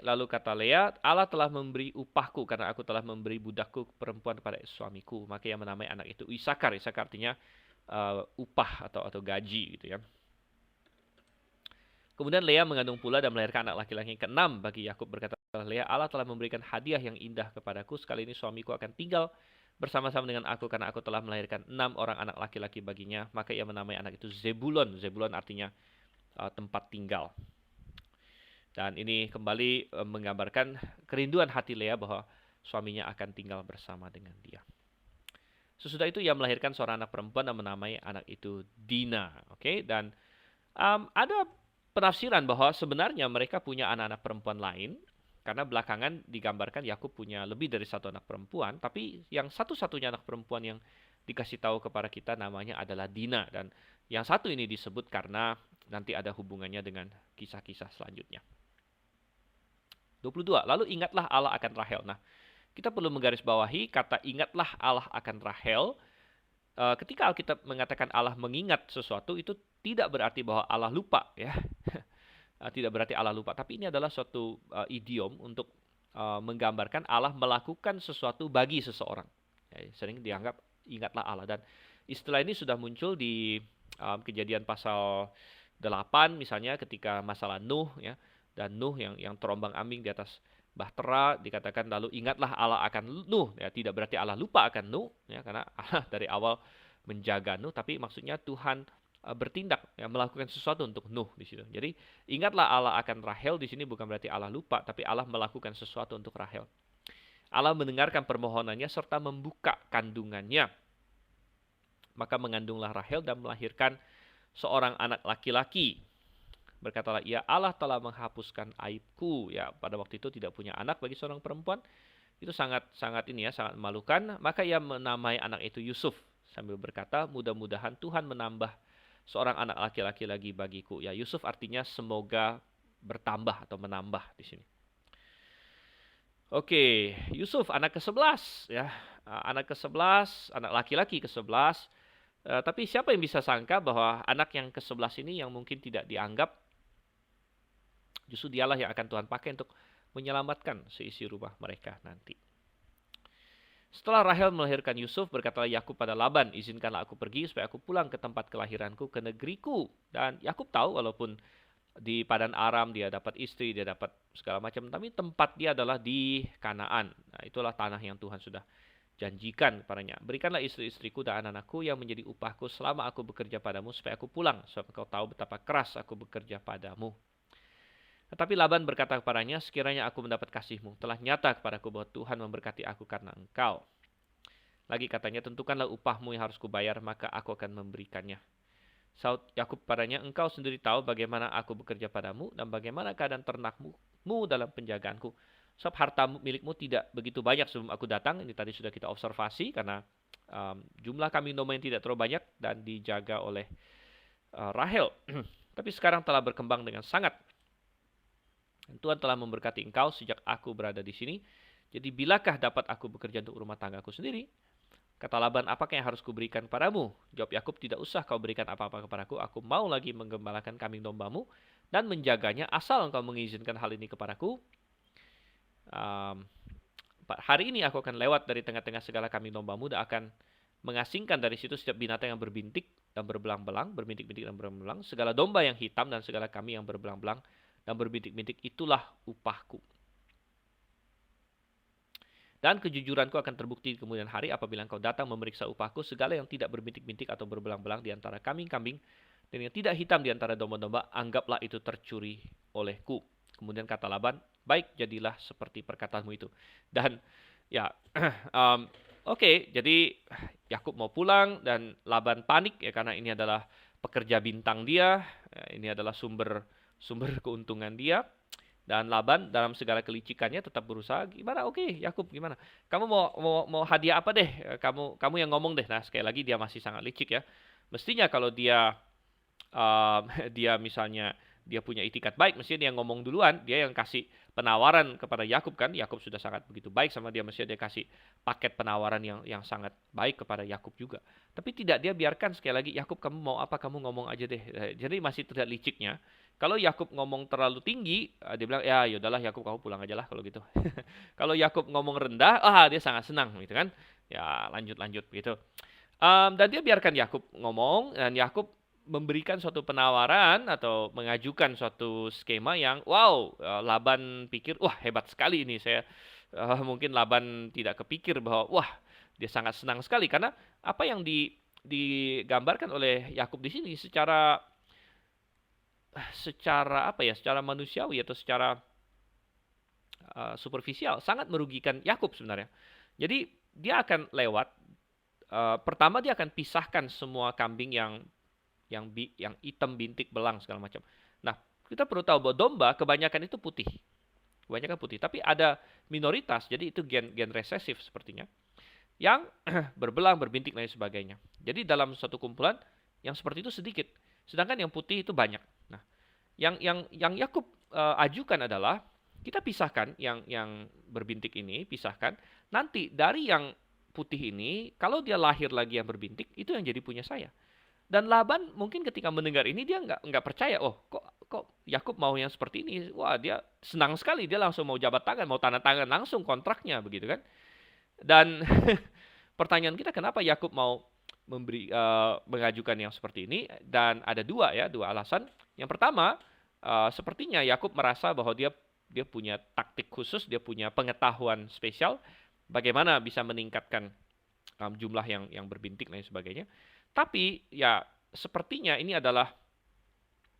Lalu kata Lea, Allah telah memberi upahku karena aku telah memberi budakku perempuan kepada suamiku. Maka ia menamai anak itu Isakar. Isakar artinya upah atau gaji gitu ya. Kemudian Lea mengandung pula dan melahirkan anak laki-laki yang keenam bagi Yakub. Berkata Lea, Allah telah memberikan hadiah yang indah kepadaku. Sekali ini suamiku akan tinggal bersama-sama dengan aku karena aku telah melahirkan 6 orang anak laki-laki baginya. Maka ia menamai anak itu Zebulon. Zebulon artinya tempat tinggal. Dan ini kembali menggambarkan kerinduan hati Lea bahwa suaminya akan tinggal bersama dengan dia. Sesudah itu ia melahirkan seorang anak perempuan dan menamai anak itu Dina. Dan ada penafsiran bahwa sebenarnya mereka punya anak-anak perempuan lain, karena belakangan digambarkan Yakub punya lebih dari satu anak perempuan, tapi yang satu-satunya anak perempuan yang dikasih tahu kepada kita namanya adalah Dina, dan yang satu ini disebut karena nanti ada hubungannya dengan kisah-kisah selanjutnya. 22. Lalu ingatlah Allah akan Rahel. Nah, kita perlu menggarisbawahi kata ingatlah Allah akan Rahel. Ketika Alkitab mengatakan Allah mengingat sesuatu, itu tidak berarti bahwa Allah lupa, ya. Tidak berarti Allah lupa, tapi ini adalah suatu idiom untuk menggambarkan Allah melakukan sesuatu bagi seseorang. Ya, sering dianggap ingatlah Allah, dan istilah ini sudah muncul di Kejadian pasal 8 misalnya ketika masalah Nuh, ya. Dan Nuh yang terombang-ambing di atas bahtera, dikatakan lalu ingatlah Allah akan Nuh. Ya, tidak berarti Allah lupa akan Nuh, ya, karena Allah dari awal menjaga Nuh, tapi maksudnya Tuhan bertindak, ya, melakukan sesuatu untuk Nuh di situ. Jadi ingatlah Allah akan Rahel di sini bukan berarti Allah lupa, tapi Allah melakukan sesuatu untuk Rahel. Allah mendengarkan permohonannya serta membuka kandungannya. Maka mengandunglah Rahel dan melahirkan seorang anak laki-laki. Berkatalah ia, Allah telah menghapuskan aibku. Ya, pada waktu itu tidak punya anak bagi seorang perempuan. Itu sangat memalukan. Maka ia menamai anak itu Yusuf sambil berkata, mudah-mudahan Tuhan menambah seorang anak laki-laki lagi bagiku. Ya, Yusuf artinya semoga bertambah atau menambah di sini. Yusuf anak ke-11, ya. Anak ke-11, anak laki-laki ke-11. Tapi siapa yang bisa sangka bahwa anak yang ke-11 ini yang mungkin tidak dianggap, justru dialah yang akan Tuhan pakai untuk menyelamatkan seisi rumah mereka nanti. Setelah Rahel melahirkan Yusuf, berkatalah Yakub pada Laban, izinkanlah aku pergi supaya aku pulang ke tempat kelahiranku, ke negeriku. Dan Yakub tahu walaupun di Padan Aram dia dapat istri, dia dapat segala macam, tapi tempat dia adalah di Kanaan. Nah, itulah tanah yang Tuhan sudah janjikan kepadanya. Berikanlah istri-istriku dan anak-anakku yang menjadi upahku selama aku bekerja padamu, supaya aku pulang, sebab engkau tahu betapa keras aku bekerja padamu. Tetapi Laban berkata kepadanya, sekiranya aku mendapat kasihmu, telah nyata kepadaku bahwa Tuhan memberkati aku karena engkau. Lagi katanya, tentukanlah upahmu yang harus kubayar, maka aku akan memberikannya. Saud Yakub padanya, engkau sendiri tahu bagaimana aku bekerja padamu, dan bagaimana keadaan ternakmu dalam penjagaanku. Sebab harta milikmu tidak begitu banyak sebelum aku datang. Ini tadi sudah kita observasi, karena jumlah kambing domba yang tidak terlalu banyak, dan dijaga oleh Rahel. Tapi sekarang telah berkembang dengan sangat. Tuhan telah memberkati engkau sejak aku berada di sini. Jadi bilakah dapat aku bekerja untuk rumah tanggaku sendiri? Kata Laban, apakah yang harus kuberikan padamu? Jawab Yakub, tidak usah kau berikan apa-apa kepadaku. Aku mau lagi menggembalakan kambing dombamu dan menjaganya asal engkau mengizinkan hal ini kepadaku. Hari ini aku akan lewat dari tengah-tengah segala kambing dombamu dan akan mengasingkan dari situ setiap binatang yang berbintik dan berbelang-belang, berbintik-bintik dan berbelang-belang, segala domba yang hitam dan segala kambing yang berbelang-belang dan berbintik-bintik, itulah upahku. Dan kejujuranku akan terbukti di kemudian hari apabila engkau datang memeriksa upahku, segala yang tidak berbintik-bintik atau berbelang-belang di antara kambing-kambing dan yang tidak hitam di antara domba-domba, anggaplah itu tercuri olehku. Kemudian kata Laban, baik, jadilah seperti perkataanmu itu. Dan ya, jadi Yakub mau pulang dan Laban panik, ya, karena ini adalah pekerja bintang dia, ini adalah sumber keuntungan dia. Dan Laban dalam segala kelicikannya tetap berusaha, gimana? Oke, Yakub gimana? Kamu mau hadiah apa deh? Kamu yang ngomong deh. Nah, sekali lagi dia masih sangat licik ya. Mestinya kalau dia dia misalnya dia punya itikat baik, mestinya dia ngomong duluan, dia yang kasih penawaran kepada Yakub kan. Yakub sudah sangat begitu baik sama dia, mestinya dia kasih paket penawaran yang sangat baik kepada Yakub juga. Tapi tidak, dia biarkan sekali lagi, Yakub kamu mau apa, kamu ngomong aja deh. Jadi masih terlihat liciknya. Kalau Yakub ngomong terlalu tinggi, dia bilang, ya yaudahlah Yakub kamu pulang aja lah kalau gitu. Kalau Yakub ngomong rendah, dia sangat senang gitu kan. Ya lanjut gitu. Dan dia biarkan Yakub ngomong, dan Yakub memberikan suatu penawaran atau mengajukan suatu skema yang wow, Laban pikir wah hebat sekali ini saya. Mungkin Laban tidak kepikir bahwa wah dia sangat senang sekali karena apa yang digambarkan oleh Yakub di sini secara apa ya, secara manusiawi atau secara superficial sangat merugikan Yakub sebenarnya. Jadi dia akan lewat, pertama dia akan pisahkan semua kambing yang hitam bintik belang segala macam. Nah, kita perlu tahu bahwa domba kebanyakan itu putih. Kebanyakan putih, tapi ada minoritas, jadi itu gen resesif sepertinya, yang berbelang, berbintik dan lain sebagainya. Jadi dalam suatu kumpulan yang seperti itu sedikit, sedangkan yang putih itu banyak. Nah, yang Yakub ajukan adalah kita pisahkan yang berbintik ini, pisahkan. Nanti dari yang putih ini, kalau dia lahir lagi yang berbintik, itu yang jadi punya saya. Dan Laban mungkin ketika mendengar ini dia nggak percaya. Oh, kok Yakub mau yang seperti ini? Wah, dia senang sekali. Dia langsung mau jabat tangan, mau tanda tangan langsung kontraknya begitu kan? Dan pertanyaan kita kenapa Yakub mau mengajukan yang seperti ini? Dan ada dua alasan. Yang pertama, sepertinya Yakub merasa bahwa dia punya taktik khusus, dia punya pengetahuan spesial bagaimana bisa meningkatkan jumlah yang berbintik dan lain sebagainya. Tapi ya sepertinya ini adalah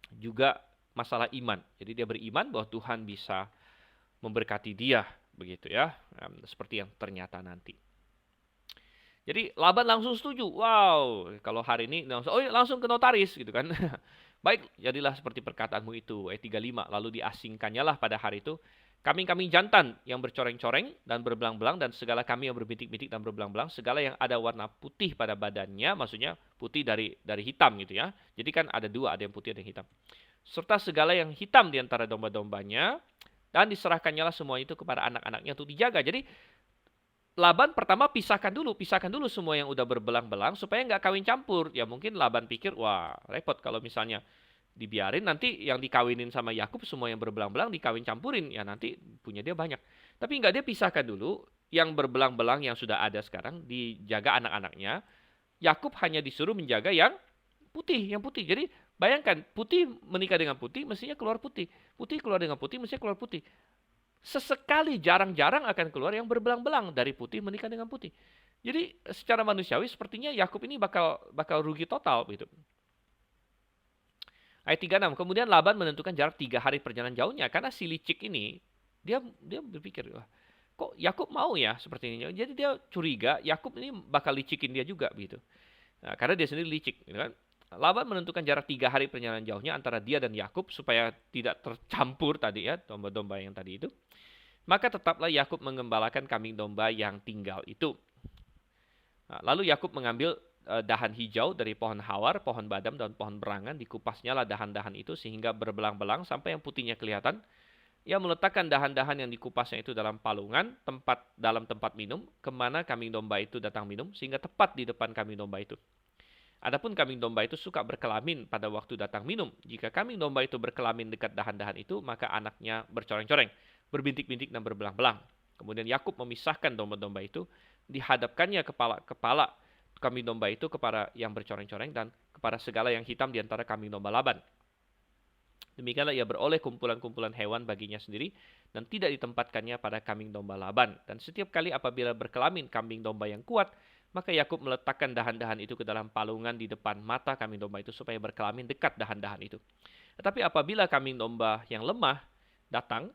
juga masalah iman. Jadi dia beriman bahwa Tuhan bisa memberkati dia begitu ya. Seperti yang ternyata nanti. Jadi Laban langsung setuju. Wow, kalau hari ini langsung ke notaris gitu kan. Baik, jadilah seperti perkataanmu itu. Ayat 35, lalu diasingkannya lah pada hari itu kambing-kambing jantan yang bercoreng-coreng dan berbelang-belang, dan segala kambing yang berbintik-bintik dan berbelang-belang, segala yang ada warna putih pada badannya, maksudnya putih dari hitam gitu ya. Jadi kan ada dua, ada yang putih, ada yang hitam. Serta segala yang hitam di antara domba-dombanya, dan diserahkannya lah semua itu kepada anak-anaknya untuk dijaga. Jadi Laban pertama pisahkan dulu semua yang udah berbelang-belang supaya nggak kawin campur. Ya mungkin Laban pikir, wah repot kalau misalnya dibiarin, nanti yang dikawinin sama Yakub semua yang berbelang-belang dikawin campurin, ya nanti punya dia banyak. Tapi enggak, dia pisahkan dulu yang berbelang-belang yang sudah ada sekarang dijaga anak-anaknya. Yakub hanya disuruh menjaga yang putih. Jadi bayangkan, putih menikah dengan putih mestinya keluar putih. Putih keluar dengan putih mestinya keluar putih. Sesekali jarang-jarang akan keluar yang berbelang-belang dari putih menikah dengan putih. Jadi secara manusiawi sepertinya Yakub ini bakal rugi total gitu. Ayat 36, kemudian Laban menentukan jarak 3 hari perjalanan jauhnya. Karena si licik ini, dia berpikir, wah, kok Yakub mau ya seperti ini. Jadi dia curiga, Yakub ini bakal licikin dia juga gitu. Nah, karena dia sendiri licik. Gitu kan. Laban menentukan jarak 3 hari perjalanan jauhnya antara dia dan Yakub supaya tidak tercampur tadi ya, domba-domba yang tadi itu. Maka tetaplah Yakub mengembalakan kambing domba yang tinggal itu. Nah, lalu Yakub mengambil dahan hijau dari pohon hawar, pohon badam, dan pohon berangan. Dikupasnya lah dahan-dahan itu sehingga berbelang-belang sampai yang putihnya kelihatan. Ia meletakkan dahan-dahan yang dikupasnya itu dalam palungan, dalam tempat minum, kemana kambing domba itu datang minum, sehingga tepat di depan kambing domba itu. Adapun kambing domba itu suka berkelamin pada waktu datang minum. Jika kambing domba itu berkelamin dekat dahan-dahan itu, maka anaknya bercoreng-coreng, berbintik-bintik dan berbelang-belang. Kemudian Yakub memisahkan domba-domba itu, dihadapkannya kepala kambing domba itu kepada yang bercoreng-coreng dan kepada segala yang hitam di antara kambing domba Laban. Demikianlah ia beroleh kumpulan-kumpulan hewan baginya sendiri dan tidak ditempatkannya pada kambing domba Laban. Dan setiap kali apabila berkelamin kambing domba yang kuat, maka Yakub meletakkan dahan-dahan itu ke dalam palungan di depan mata kambing domba itu supaya berkelamin dekat dahan-dahan itu. Tetapi apabila kambing domba yang lemah datang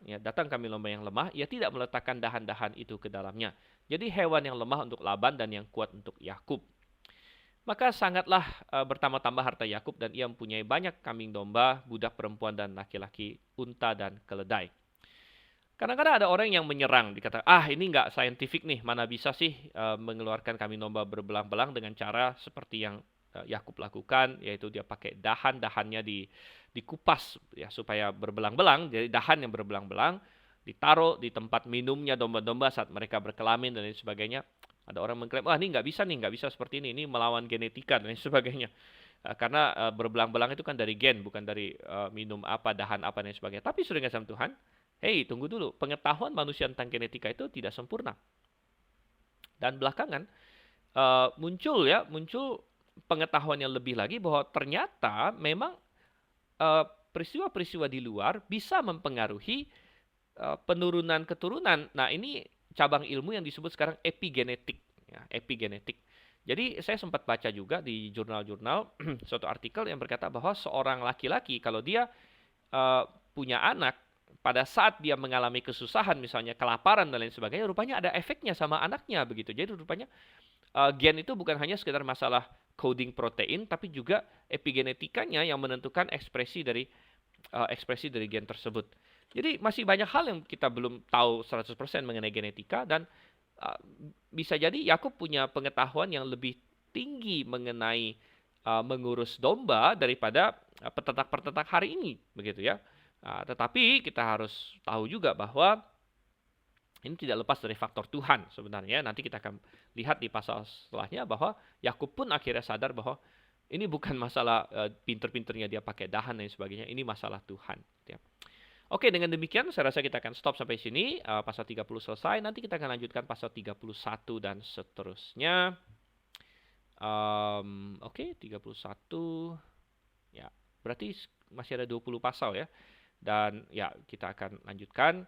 kambing domba yang lemah, ia tidak meletakkan dahan-dahan itu ke dalamnya. Jadi hewan yang lemah untuk Laban dan yang kuat untuk Yakub. Maka sangatlah bertambah-tambah harta Yakub dan ia mempunyai banyak kambing domba, budak perempuan dan laki-laki, unta dan keledai. Kadang-kadang ada orang yang menyerang, dikata, ah ini nggak scientific nih, mana bisa sih mengeluarkan kambing domba berbelang-belang dengan cara seperti yang Yakub lakukan, yaitu dia pakai dahan-dahannya dikupas ya supaya berbelang-belang, jadi dahan yang berbelang-belang ditaruh di tempat minumnya domba-domba saat mereka berkelamin dan lain sebagainya. Ada orang mengklaim, wah ini nggak bisa seperti ini melawan genetika dan lain sebagainya. Karena berbelang-belang itu kan dari gen, bukan dari minum apa, dahan apa dan lain sebagainya. Tapi sudah sama Tuhan, hei, tunggu dulu. Pengetahuan manusia tentang genetika itu tidak sempurna. Dan belakangan muncul pengetahuan yang lebih lagi bahwa ternyata memang peristiwa-peristiwa di luar bisa mempengaruhi penurunan keturunan. Nah, ini cabang ilmu yang disebut sekarang epigenetik. Ya, epigenetik. Jadi saya sempat baca juga di jurnal-jurnal suatu artikel yang berkata bahwa seorang laki-laki kalau dia punya anak, pada saat dia mengalami kesusahan, misalnya kelaparan dan lain sebagainya, rupanya ada efeknya sama anaknya begitu. Jadi rupanya gen itu bukan hanya sekedar masalah coding protein, tapi juga epigenetikanya yang menentukan ekspresi dari gen tersebut. Jadi masih banyak hal yang kita belum tahu 100% mengenai genetika, dan bisa jadi Yakub punya pengetahuan yang lebih tinggi mengenai mengurus domba daripada peternak-peternak hari ini, begitu ya. Tetapi kita harus tahu juga bahwa ini tidak lepas dari faktor Tuhan sebenarnya. Nanti kita akan lihat di pasal setelahnya bahwa Yakub pun akhirnya sadar bahwa ini bukan masalah pinter-pinternya dia pakai dahan dan sebagainya. Ini masalah Tuhan. Ya. Oke, dengan demikian saya rasa kita akan stop sampai sini. Pasal 30 selesai. Nanti kita akan lanjutkan pasal 31 dan seterusnya. Oke, 31. Ya, berarti masih ada 20 pasal ya. Dan ya, kita akan lanjutkan.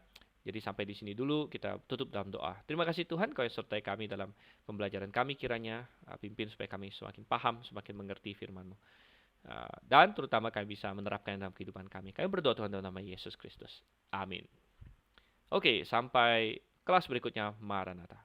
Jadi sampai di sini dulu, kita tutup dalam doa. Terima kasih Tuhan, Kau yang sertai kami dalam pembelajaran kami, kiranya pimpin supaya kami semakin paham, semakin mengerti firman-Mu. Dan terutama kami bisa menerapkan dalam kehidupan kami. Kami berdoa Tuhan dalam nama Yesus Kristus. Amin. Oke, sampai kelas berikutnya. Maranatha.